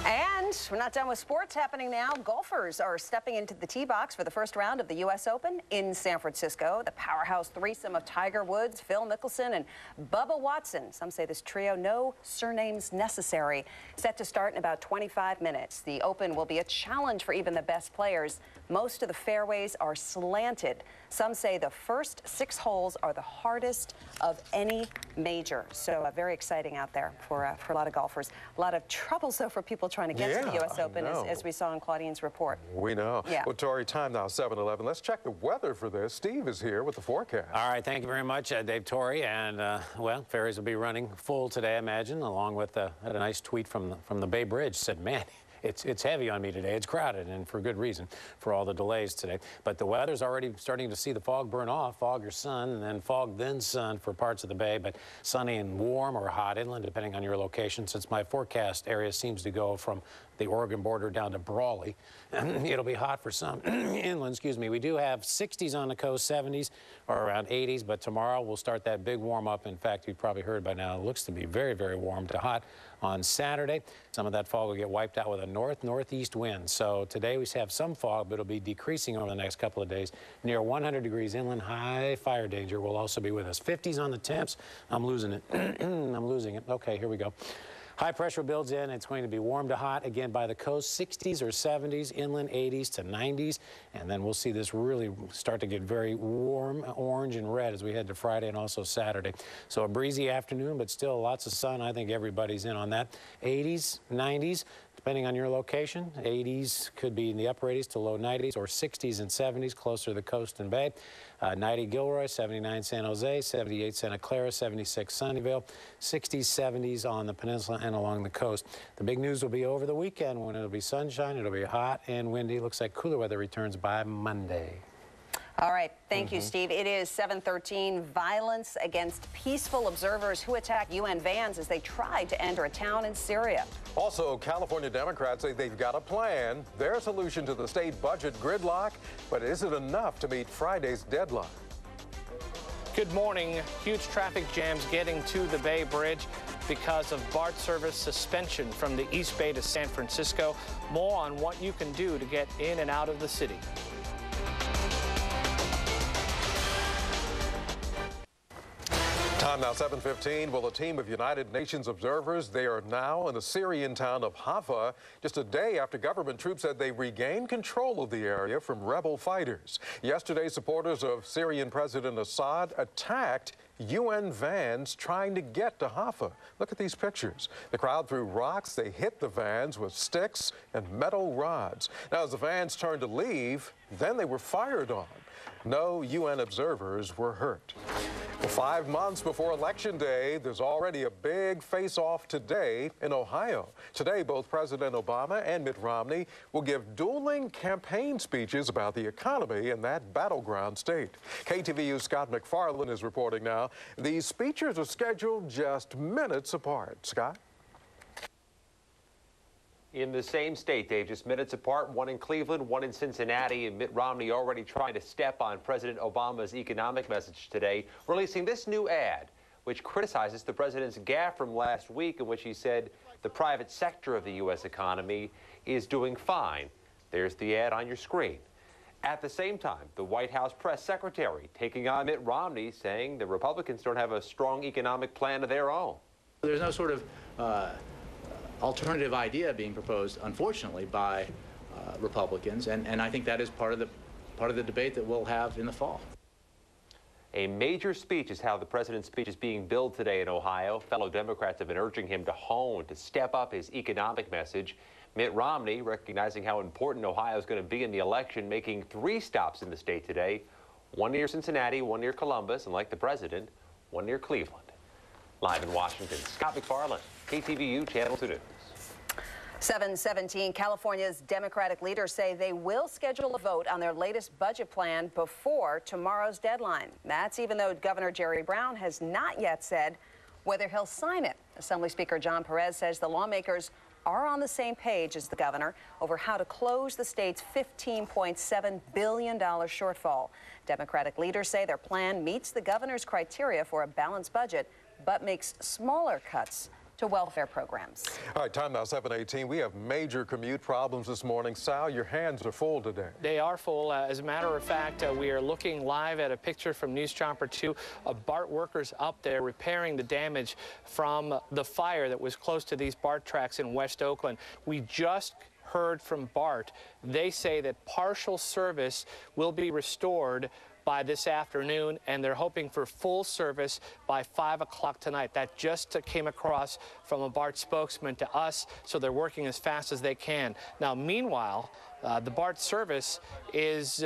And we're not done with sports happening now. Golfers are stepping into the tee box for the first round of the U.S. Open in San Francisco. The powerhouse threesome of Tiger Woods, Phil Mickelson, and Bubba Watson. Some say this trio, no surnames necessary, set to start in about 25 minutes. The Open will be a challenge for even the best players. Most of the fairways are slanted. Some say the first 6 holes are the hardest of any major. So very exciting out there for a lot of golfers. A lot of troubles, though, for people trying to get to the U.S. Open, as we saw in Claudine's report. We know. Yeah. Well, Tori, time now 7:11. Let's check the weather for this. Steve is here with the forecast. All right, thank you very much, Dave Torrey. And, well, ferries will be running full today, I imagine, along with a nice tweet from the Bay Bridge. Said, man, it's heavy on me today. It's crowded, and for good reason, for all the delays today. But the weather's already starting to see the fog burn off. Fog or sun, and then fog, then sun for parts of the bay. But sunny and warm or hot inland, depending on your location, since my forecast area seems to go from the Oregon border down to Brawley. It'll be hot for some inland, excuse me. We do have 60s on the coast, 70s or around 80s, but tomorrow we'll start that big warm up. In fact, you've probably heard by now, it looks to be very, very warm to hot on Saturday. Some of that fog will get wiped out with a northeast wind. So today we have some fog, but it'll be decreasing over the next couple of days. Near 100 degrees inland, high fire danger will also be with us. 50s on the temps. I'm losing it. I'm losing it. Okay, here we go. High pressure builds in. It's going to be warm to hot again by the coast, 60s or 70s, inland 80s to 90s. And then we'll see this really start to get very warm, orange and red as we head to Friday and also Saturday. So a breezy afternoon, but still lots of sun. I think everybody's in on that. 80s, 90s. Depending on your location, 80s could be in the upper 80s to low 90s, or 60s and 70s closer to the coast and bay. 90 Gilroy, 79 San Jose, 78 Santa Clara, 76 Sunnyvale, 60s, 70s on the peninsula and along the coast. The big news will be over the weekend when it'll be sunshine, it'll be hot and windy. Looks like cooler weather returns by Monday. All right. Thank you, Steve. It is 7:13. Violence against peaceful observers who attacked UN vans as they tried to enter a town in Syria. Also, California Democrats say they've got a plan, their solution to the state budget gridlock, but is it enough to meet Friday's deadline? Good morning. Huge traffic jams getting to the Bay Bridge because of BART service suspension from the East Bay to San Francisco. More on what you can do to get in and out of the city. Time now 7:15. Well, a team of United Nations observers, they are now in the Syrian town of Haifa, just a day after government troops said they regained control of the area from rebel fighters. Yesterday, supporters of Syrian President Assad attacked UN vans trying to get to Haifa. Look at these pictures. The crowd threw rocks. They hit the vans with sticks and metal rods. Now, as the vans turned to leave, then they were fired on. No UN observers were hurt. Well, 5 months before Election Day, there's already a big face-off today in Ohio. Today, both President Obama and Mitt Romney will give dueling campaign speeches about the economy in that battleground state. KTVU's Scott McFarland is reporting now. These speeches are scheduled just minutes apart. Scott? In the same state, Dave, just minutes apart, one in Cleveland, one in Cincinnati, and Mitt Romney already trying to step on President Obama's economic message today, releasing this new ad, which criticizes the president's gaffe from last week in which he said the private sector of the U.S. economy is doing fine. There's the ad on your screen. At the same time, the White House press secretary taking on Mitt Romney, saying the Republicans don't have a strong economic plan of their own. There's no sort of alternative idea being proposed, unfortunately, by Republicans, and I think that is part of the debate that we'll have in the fall. A major speech is how the president's speech is being billed today in Ohio. Fellow Democrats have been urging him to step up his economic message. Mitt Romney, recognizing how important Ohio is going to be in the election, making 3 stops in the state today, one near Cincinnati, one near Columbus, and like the president, one near Cleveland. Live in Washington, Scott McFarland, KTVU Channel 2 News. 7:17, California's Democratic leaders say they will schedule a vote on their latest budget plan before tomorrow's deadline. That's even though Governor Jerry Brown has not yet said whether he'll sign it. Assembly Speaker John Perez says the lawmakers are on the same page as the governor over how to close the state's $15.7 billion shortfall. Democratic leaders say their plan meets the governor's criteria for a balanced budget, but makes smaller cuts to welfare programs. All right, time now 7:18. We have major commute problems this morning. Sal, your hands are full today. They are full. As a matter of fact, we are looking live at a picture from News Chomper 2 of BART workers up there repairing the damage from the fire that was close to these BART tracks in West Oakland. We just heard from BART. They say that partial service will be restored by this afternoon, and they're hoping for full service by 5 o'clock tonight. That just came across from a BART spokesman to us, so they're working as fast as they can. Now, meanwhile, the BART service is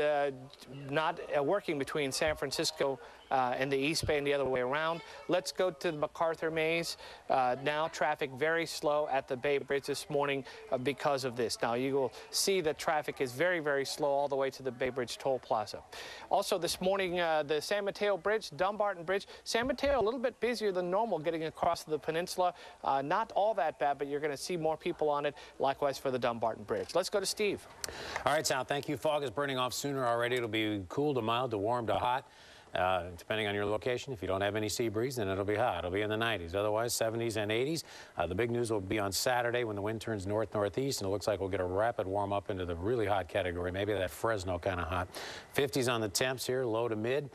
not working between San Francisco and the East Bay and the other way around. Let's go to the MacArthur Maze. Now traffic very slow at the Bay Bridge this morning because of this. Now you will see that traffic is very, very slow all the way to the Bay Bridge Toll Plaza. Also this morning, the San Mateo Bridge, Dumbarton Bridge. San Mateo a little bit busier than normal getting across the peninsula. Not all that bad, but you're going to see more people on it. Likewise for the Dumbarton Bridge. Let's go to Steve. All right, Sal, thank you. Fog is burning off sooner already. It'll be cool to mild to warm to hot. Depending on your location. If you don't have any sea breeze, then it'll be hot. It'll be in the 90s. Otherwise, 70s and 80s. The big news will be on Saturday when the wind turns north-northeast, and it looks like we'll get a rapid warm-up into the really hot category, maybe that Fresno kind of hot. 50s on the temps here, low to mid.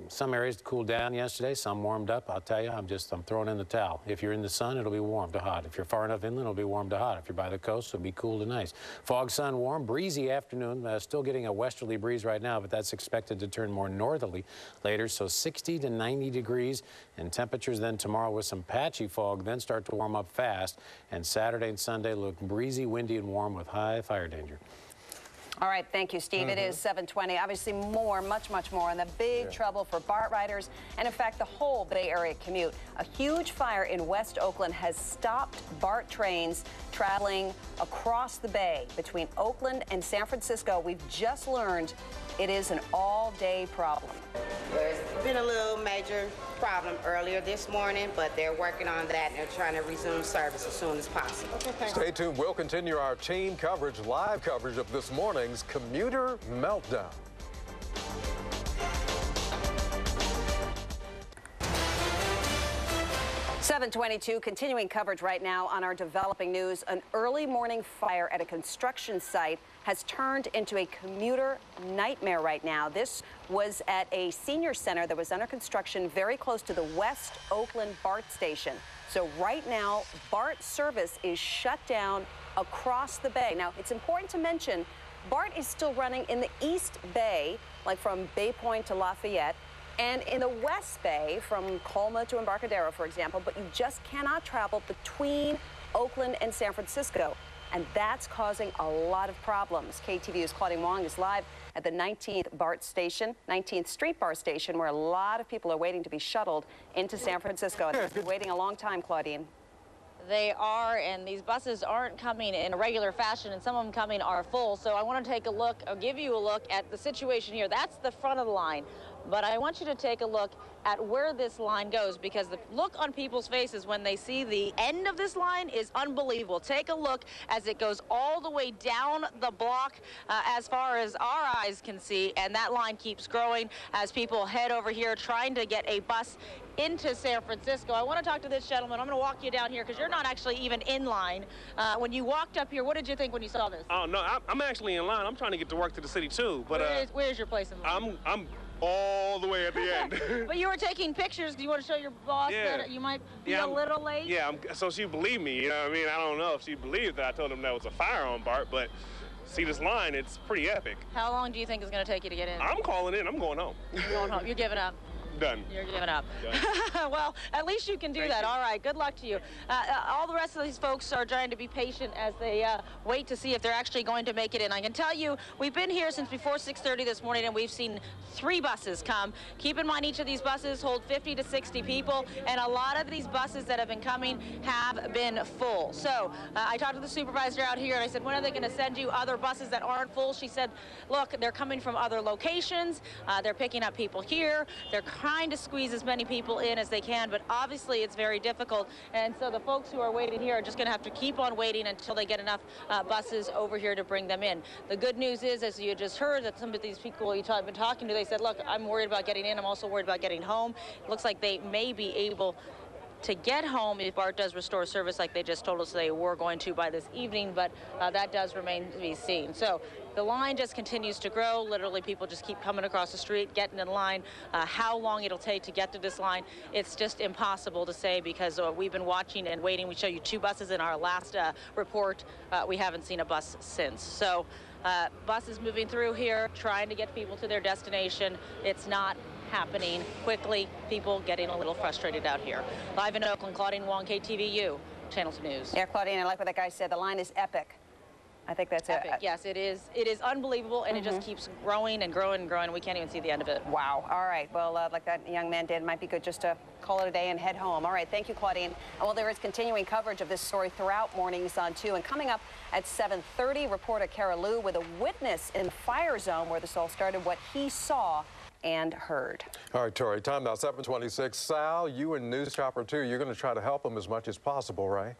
Some areas cooled down yesterday, some warmed up. I'll tell you, I'm throwing in the towel. If you're in the sun, it'll be warm to hot. If you're far enough inland, it'll be warm to hot. If you're by the coast, it'll be cool to nice. Fog, sun, warm, breezy afternoon. Still getting a westerly breeze right now, but that's expected to turn more northerly later, so 60 to 90 degrees, and temperatures then tomorrow with some patchy fog then start to warm up fast, and Saturday and Sunday look breezy, windy, and warm with high fire danger. All right, thank you, Steve. It is 7:20. Obviously more, much more, and the big trouble for BART riders and, in fact, the whole Bay Area commute. A huge fire in West Oakland has stopped BART trains traveling across the bay between Oakland and San Francisco. We've just learned it is an all-day problem. There's been a little major problem earlier this morning, but they're working on that and they're trying to resume service as soon as possible. Stay tuned. We'll continue our team coverage, live coverage of this morning's commuter meltdown. (7:22), continuing coverage right now on our developing news. An early morning fire at a construction site has turned into a commuter nightmare right now. This was at a senior center that was under construction very close to the West Oakland BART station. So right now, BART service is shut down across the bay. Now, it's important to mention, BART is still running in the East Bay, like from Bay Point to Lafayette, and in the West Bay, from Colma to Embarcadero, for example, but you just cannot travel between Oakland and San Francisco, and that's causing a lot of problems. KTVU's Claudine Wong is live at the 19th BART station, 19th Street BART station, where a lot of people are waiting to be shuttled into San Francisco. They've been waiting a long time, Claudine. They are, and these buses aren't coming in a regular fashion, and some of them coming are full. So I want to take a look, or give you a look at the situation here. That's the front of the line. But I want you to take a look at where this line goes, because the look on people's faces when they see the end of this line is unbelievable. Take a look as it goes all the way down the block as far as our eyes can see, and that line keeps growing as people head over here trying to get a bus into San Francisco. I want to talk to this gentleman. I'm going to walk you down here because you're not actually even in line. When you walked up here, what did you think when you saw this? Oh, no, I'm actually in line. I'm trying to get to work to the city, too. But where's your place in line? I'm all the way at the end. But you were taking pictures. Do you want to show your boss that you might be a little late? Yeah, so she believed me. You know what I mean? I don't know if she believed that I told him that was a fire on BART, but see this line, it's pretty epic. How long do you think it's going to take you to get in? I'm calling in. I'm going home. You're going home. You're giving up. Done. You're giving up. Done. Well, at least you can do that. All right, good luck to you. All the rest of these folks are trying to be patient as they wait to see if they're actually going to make it in. I can tell you, we've been here since before 6:30 this morning, and we've seen 3 buses come. Keep in mind, each of these buses hold 50 to 60 people, and a lot of these buses that have been coming have been full. So I talked to the supervisor out here, and I said, when are they going to send you other buses that aren't full? She said, look, they're coming from other locations. They're picking up people here. They're trying to squeeze as many people in as they can, but obviously it's very difficult. And so the folks who are waiting here are just going to have to keep on waiting until they get enough buses over here to bring them in. The good news is, as you just heard, that some of these people you've been talking to, they said, look, I'm worried about getting in. I'm also worried about getting home. It looks like they may be able to get home if BART does restore service like they just told us they were going to by this evening, but that does remain to be seen. So the line just continues to grow. Literally, people just keep coming across the street, getting in line. How long it'll take to get to this line, it's just impossible to say, because we've been watching and waiting. We show you 2 buses in our last report. We haven't seen a bus since. So buses moving through here, trying to get people to their destination. It's not happening quickly. People getting a little frustrated out here. Live in Oakland, Claudine Wong, KTVU, Channel 2 News. Yeah, Claudine, I like what that guy said. The line is epic. I think that's epic. Yes, it is. It is unbelievable, and it just keeps growing and growing and growing. We can't even see the end of it. Wow. All right. Well, like that young man did, it might be good just to call it a day and head home. All right. Thank you, Claudine. Well, there is continuing coverage of this story throughout Mornings on 2. And coming up at 7:30, reporter Kara Lou with a witness in the fire zone where this all started, what he saw and heard. All right, Tori, time now 7:26. Sal, you and News Chopper 2, you're going to try to help them as much as possible, right?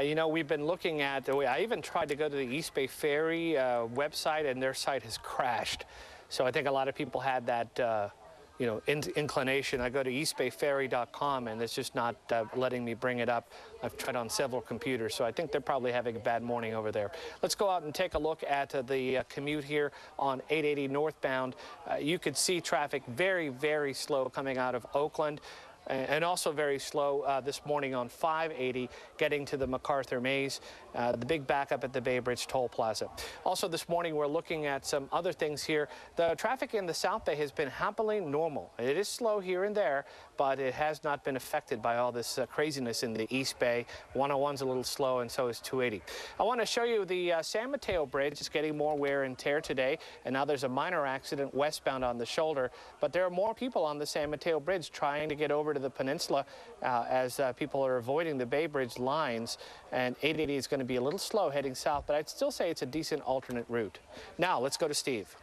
You know, we've been looking at, I even tried to go to the East Bay Ferry website, and their site has crashed. So I think a lot of people had that, you know, inclination. I go to eastbayferry.com, and it's just not letting me bring it up. I've tried on several computers, so I think they're probably having a bad morning over there. Let's go out and take a look at the commute here on 880 northbound. You could see traffic very, very slow coming out of Oakland. And also very slow this morning on 580 getting to the MacArthur Maze, the big backup at the Bay Bridge Toll Plaza. Also this morning we're looking at some other things here. The traffic in the South Bay has been happily normal. It is slow here and there, but it has not been affected by all this craziness in the East Bay. 101's a little slow, and so is 280. I want to show you the San Mateo Bridge. It's getting more wear and tear today, and now there's a minor accident westbound on the shoulder, but there are more people on the San Mateo Bridge trying to get over to the peninsula as people are avoiding the Bay Bridge lines, and 880 is going to be a little slow heading south, but I'd still say it's a decent alternate route. Now let's go to Steve.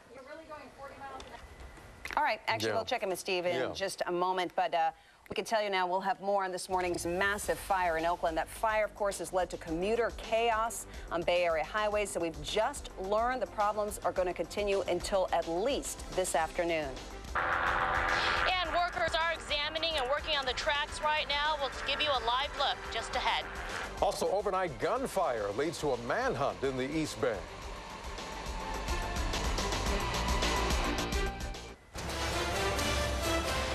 All right, actually, we'll check in with Steve in just a moment, but we can tell you now we'll have more on this morning's massive fire in Oakland. That fire, of course, has led to commuter chaos on Bay Area highways, so we've just learned the problems are going to continue until at least this afternoon. And workers are examining and working on the tracks right now. We'll give you a live look just ahead. Also, overnight gunfire leads to a manhunt in the East Bay.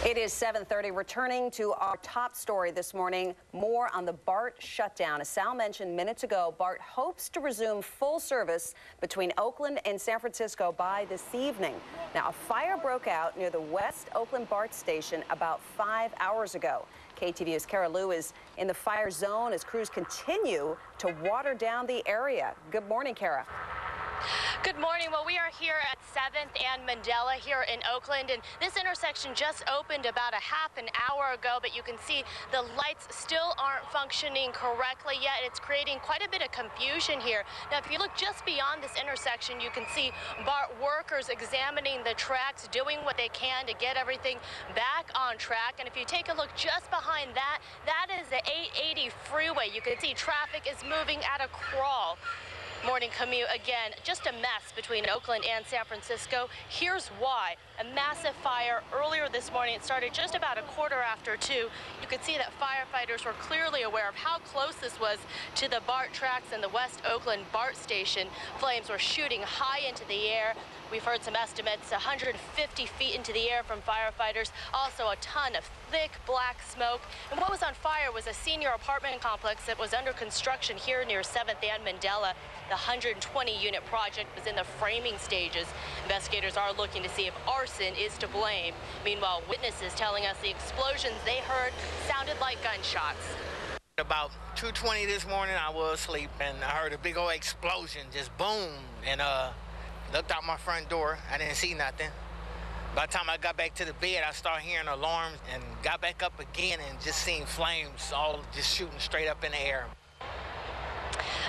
It is 7:30. Returning to our top story this morning, more on the BART shutdown. As Sal mentioned minutes ago, BART hopes to resume full service between Oakland and San Francisco by this evening. Now, a fire broke out near the West Oakland BART station about 5 hours ago. KTVU's Kara Lou is in the fire zone as crews continue to water down the area. Good morning, Kara. Good morning. Well, we are here at 7th and Mandela here in Oakland, and this intersection just opened about a half an hour ago, but you can see the lights still aren't functioning correctly yet. It's creating quite a bit of confusion here. Now, if you look just beyond this intersection, you can see BART workers examining the tracks, doing what they can to get everything back on track. And if you take a look just behind that, that is the 880 freeway. You can see traffic is moving at a crawl. Morning commute again, just a mess between Oakland and San Francisco. Here's why. A massive fire earlier this morning. It started just about 2:15. You could see that firefighters were clearly aware of how close this was to the BART tracks and the West Oakland BART station. Flames were shooting high into the air. We've heard some estimates 150 feet into the air from firefighters. Also a ton of thick black smoke. And what was on fire was a senior apartment complex that was under construction here near 7th and Mandela. The 120-unit project was in the framing stages. Investigators are looking to see if arson is to blame. Meanwhile, witnesses telling us the explosions they heard sounded like gunshots. About 2:20 this morning, I was asleep, and I heard a big old explosion, just boom, and looked out my front door. I didn't see nothing. By the time I got back to the bed, I started hearing alarms and got back up again and just seen flames all just shooting straight up in the air.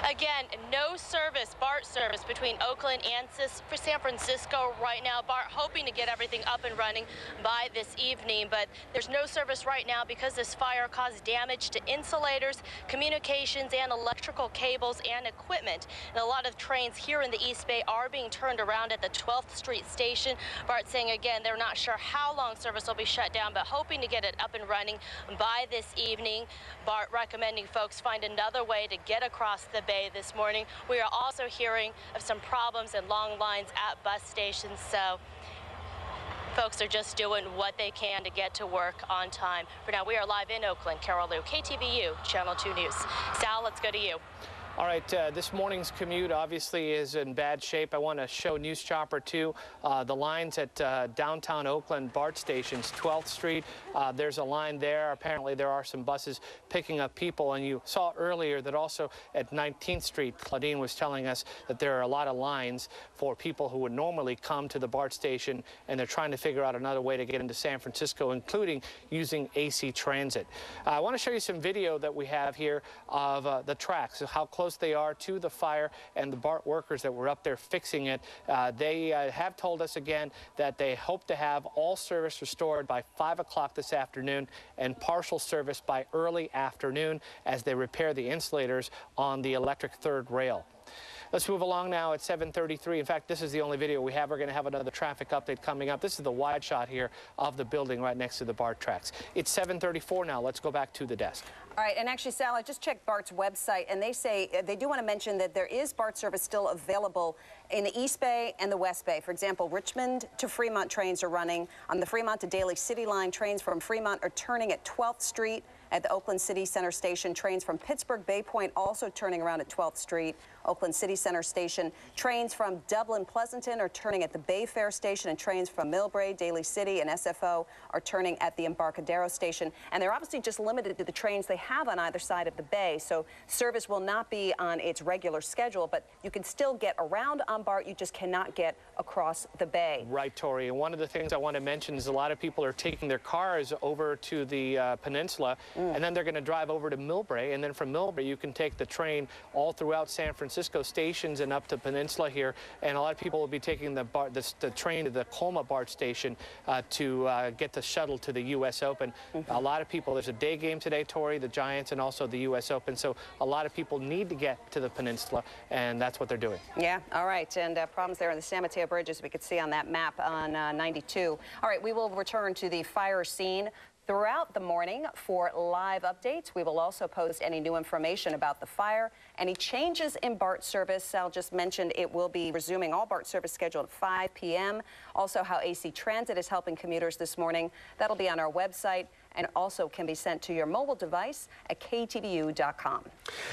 Again, no service, BART service between Oakland and San Francisco right now. BART hoping to get everything up and running by this evening, but there's no service right now because this fire caused damage to insulators, communications, and electrical cables and equipment. And a lot of trains here in the East Bay are being turned around at the 12th Street station. BART saying again they're not sure how long service will be shut down, but hoping to get it up and running by this evening. BART recommending folks find another way to get across the bay this morning. We are also hearing of some problems and long lines at bus stations, so folks are just doing what they can to get to work on time. For now, we are live in Oakland. Carol Liu, KTVU, Channel 2 News. Sal, let's go to you. All right, this morning's commute obviously is in bad shape. I want to show News Chopper 2 the lines at downtown Oakland BART stations, 12th Street. There's a line there. Apparently there are some buses picking up people, and you saw earlier that also at 19th Street, Claudine was telling us that there are a lot of lines for people who would normally come to the BART station, and they're trying to figure out another way to get into San Francisco, including using AC Transit. I want to show you some video that we have here of the tracks, how close they are to the fire, and the BART workers that were up there fixing it. They have told us again that they hope to have all service restored by 5 o'clock this afternoon and partial service by early afternoon as they repair the insulators on the electric third rail. Let's move along now at 7:33. In fact, this is the only video we have. We're going to have another traffic update coming up. This is the wide shot here of the building right next to the BART tracks. It's 7:34 now. Let's go back to the desk. All right, and actually, Sal, I just checked BART's website, and they say they do want to mention that there is BART service still available in the East Bay and the West Bay. For example, Richmond to Fremont trains are running. On the Fremont to Daly City line, trains from Fremont are turning at 12th Street. At the Oakland City Center Station, trains from Pittsburgh Bay Point also turning around at 12th Street. Oakland City Center Station, trains from Dublin Pleasanton are turning at the Bay Fair Station, and trains from Millbrae, Daly City, and SFO are turning at the Embarcadero Station. And they're obviously just limited to the trains they have on either side of the bay, so service will not be on its regular schedule, but you can still get around on BART. You just cannot get across the bay. Right, Tori. And one of the things I want to mention is a lot of people are taking their cars over to the peninsula, and then they're going to drive over to Millbrae, and then from Millbrae you can take the train all throughout San Francisco stations and up to Peninsula here, and a lot of people will be taking the train to the Colma BART station to get the shuttle to the U.S. Open. A lot of people, there's a day game today, Tori, the Giants, and also the U.S. Open, so a lot of people need to get to the Peninsula, and that's what they're doing. Yeah, all right, and problems there in the San Mateo Bridge, as we could see on that map on 92. All right, we will return to the fire scene throughout the morning for live updates. We will also post any new information about the fire, any changes in BART service. Sal just mentioned it will be resuming all BART service scheduled at 5 p.m. Also, how AC Transit is helping commuters this morning. That'll be on our website, and also can be sent to your mobile device at ktvu.com.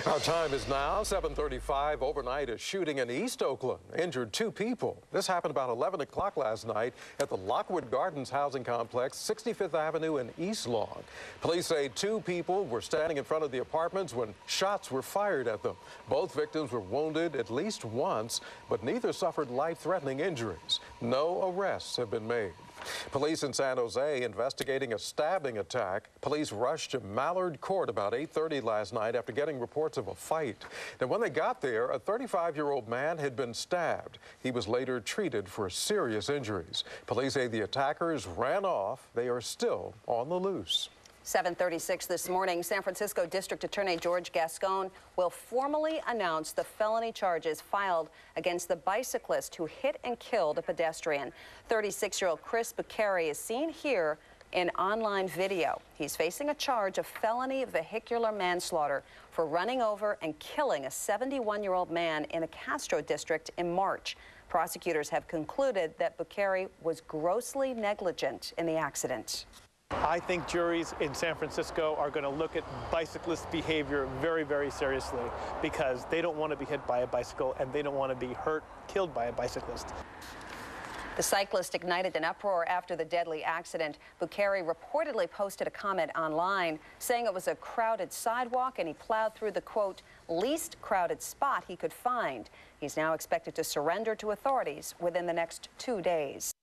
Our time is now 7:35. Overnight, a shooting in East Oakland injured 2 people. This happened about 11 o'clock last night at the Lockwood Gardens housing complex, 65th Avenue and East Lawn. Police say 2 people were standing in front of the apartments when shots were fired at them. Both victims were wounded at least once, but neither suffered life-threatening injuries. No arrests have been made. Police in San Jose investigating a stabbing attack. Police rushed to Mallard Court about 8:30 last night after getting reports of a fight. Now, when they got there, a 35-year-old man had been stabbed. He was later treated for serious injuries. Police say the attackers ran off. They are still on the loose. 7:36 this morning, San Francisco District Attorney George Gascon will formally announce the felony charges filed against the bicyclist who hit and killed a pedestrian. 36-year-old Chris Bucari is seen here in online video. He's facing a charge of felony vehicular manslaughter for running over and killing a 71-year-old man in the Castro district in March. Prosecutors have concluded that Bukhari was grossly negligent in the accident. I think juries in San Francisco are going to look at bicyclist behavior very, very seriously because they don't want to be hit by a bicycle and they don't want to be hurt, killed by a bicyclist. The cyclist ignited an uproar after the deadly accident. Bukhari reportedly posted a comment online saying it was a crowded sidewalk and he plowed through the, quote, least crowded spot he could find. He's now expected to surrender to authorities within the next 2 days.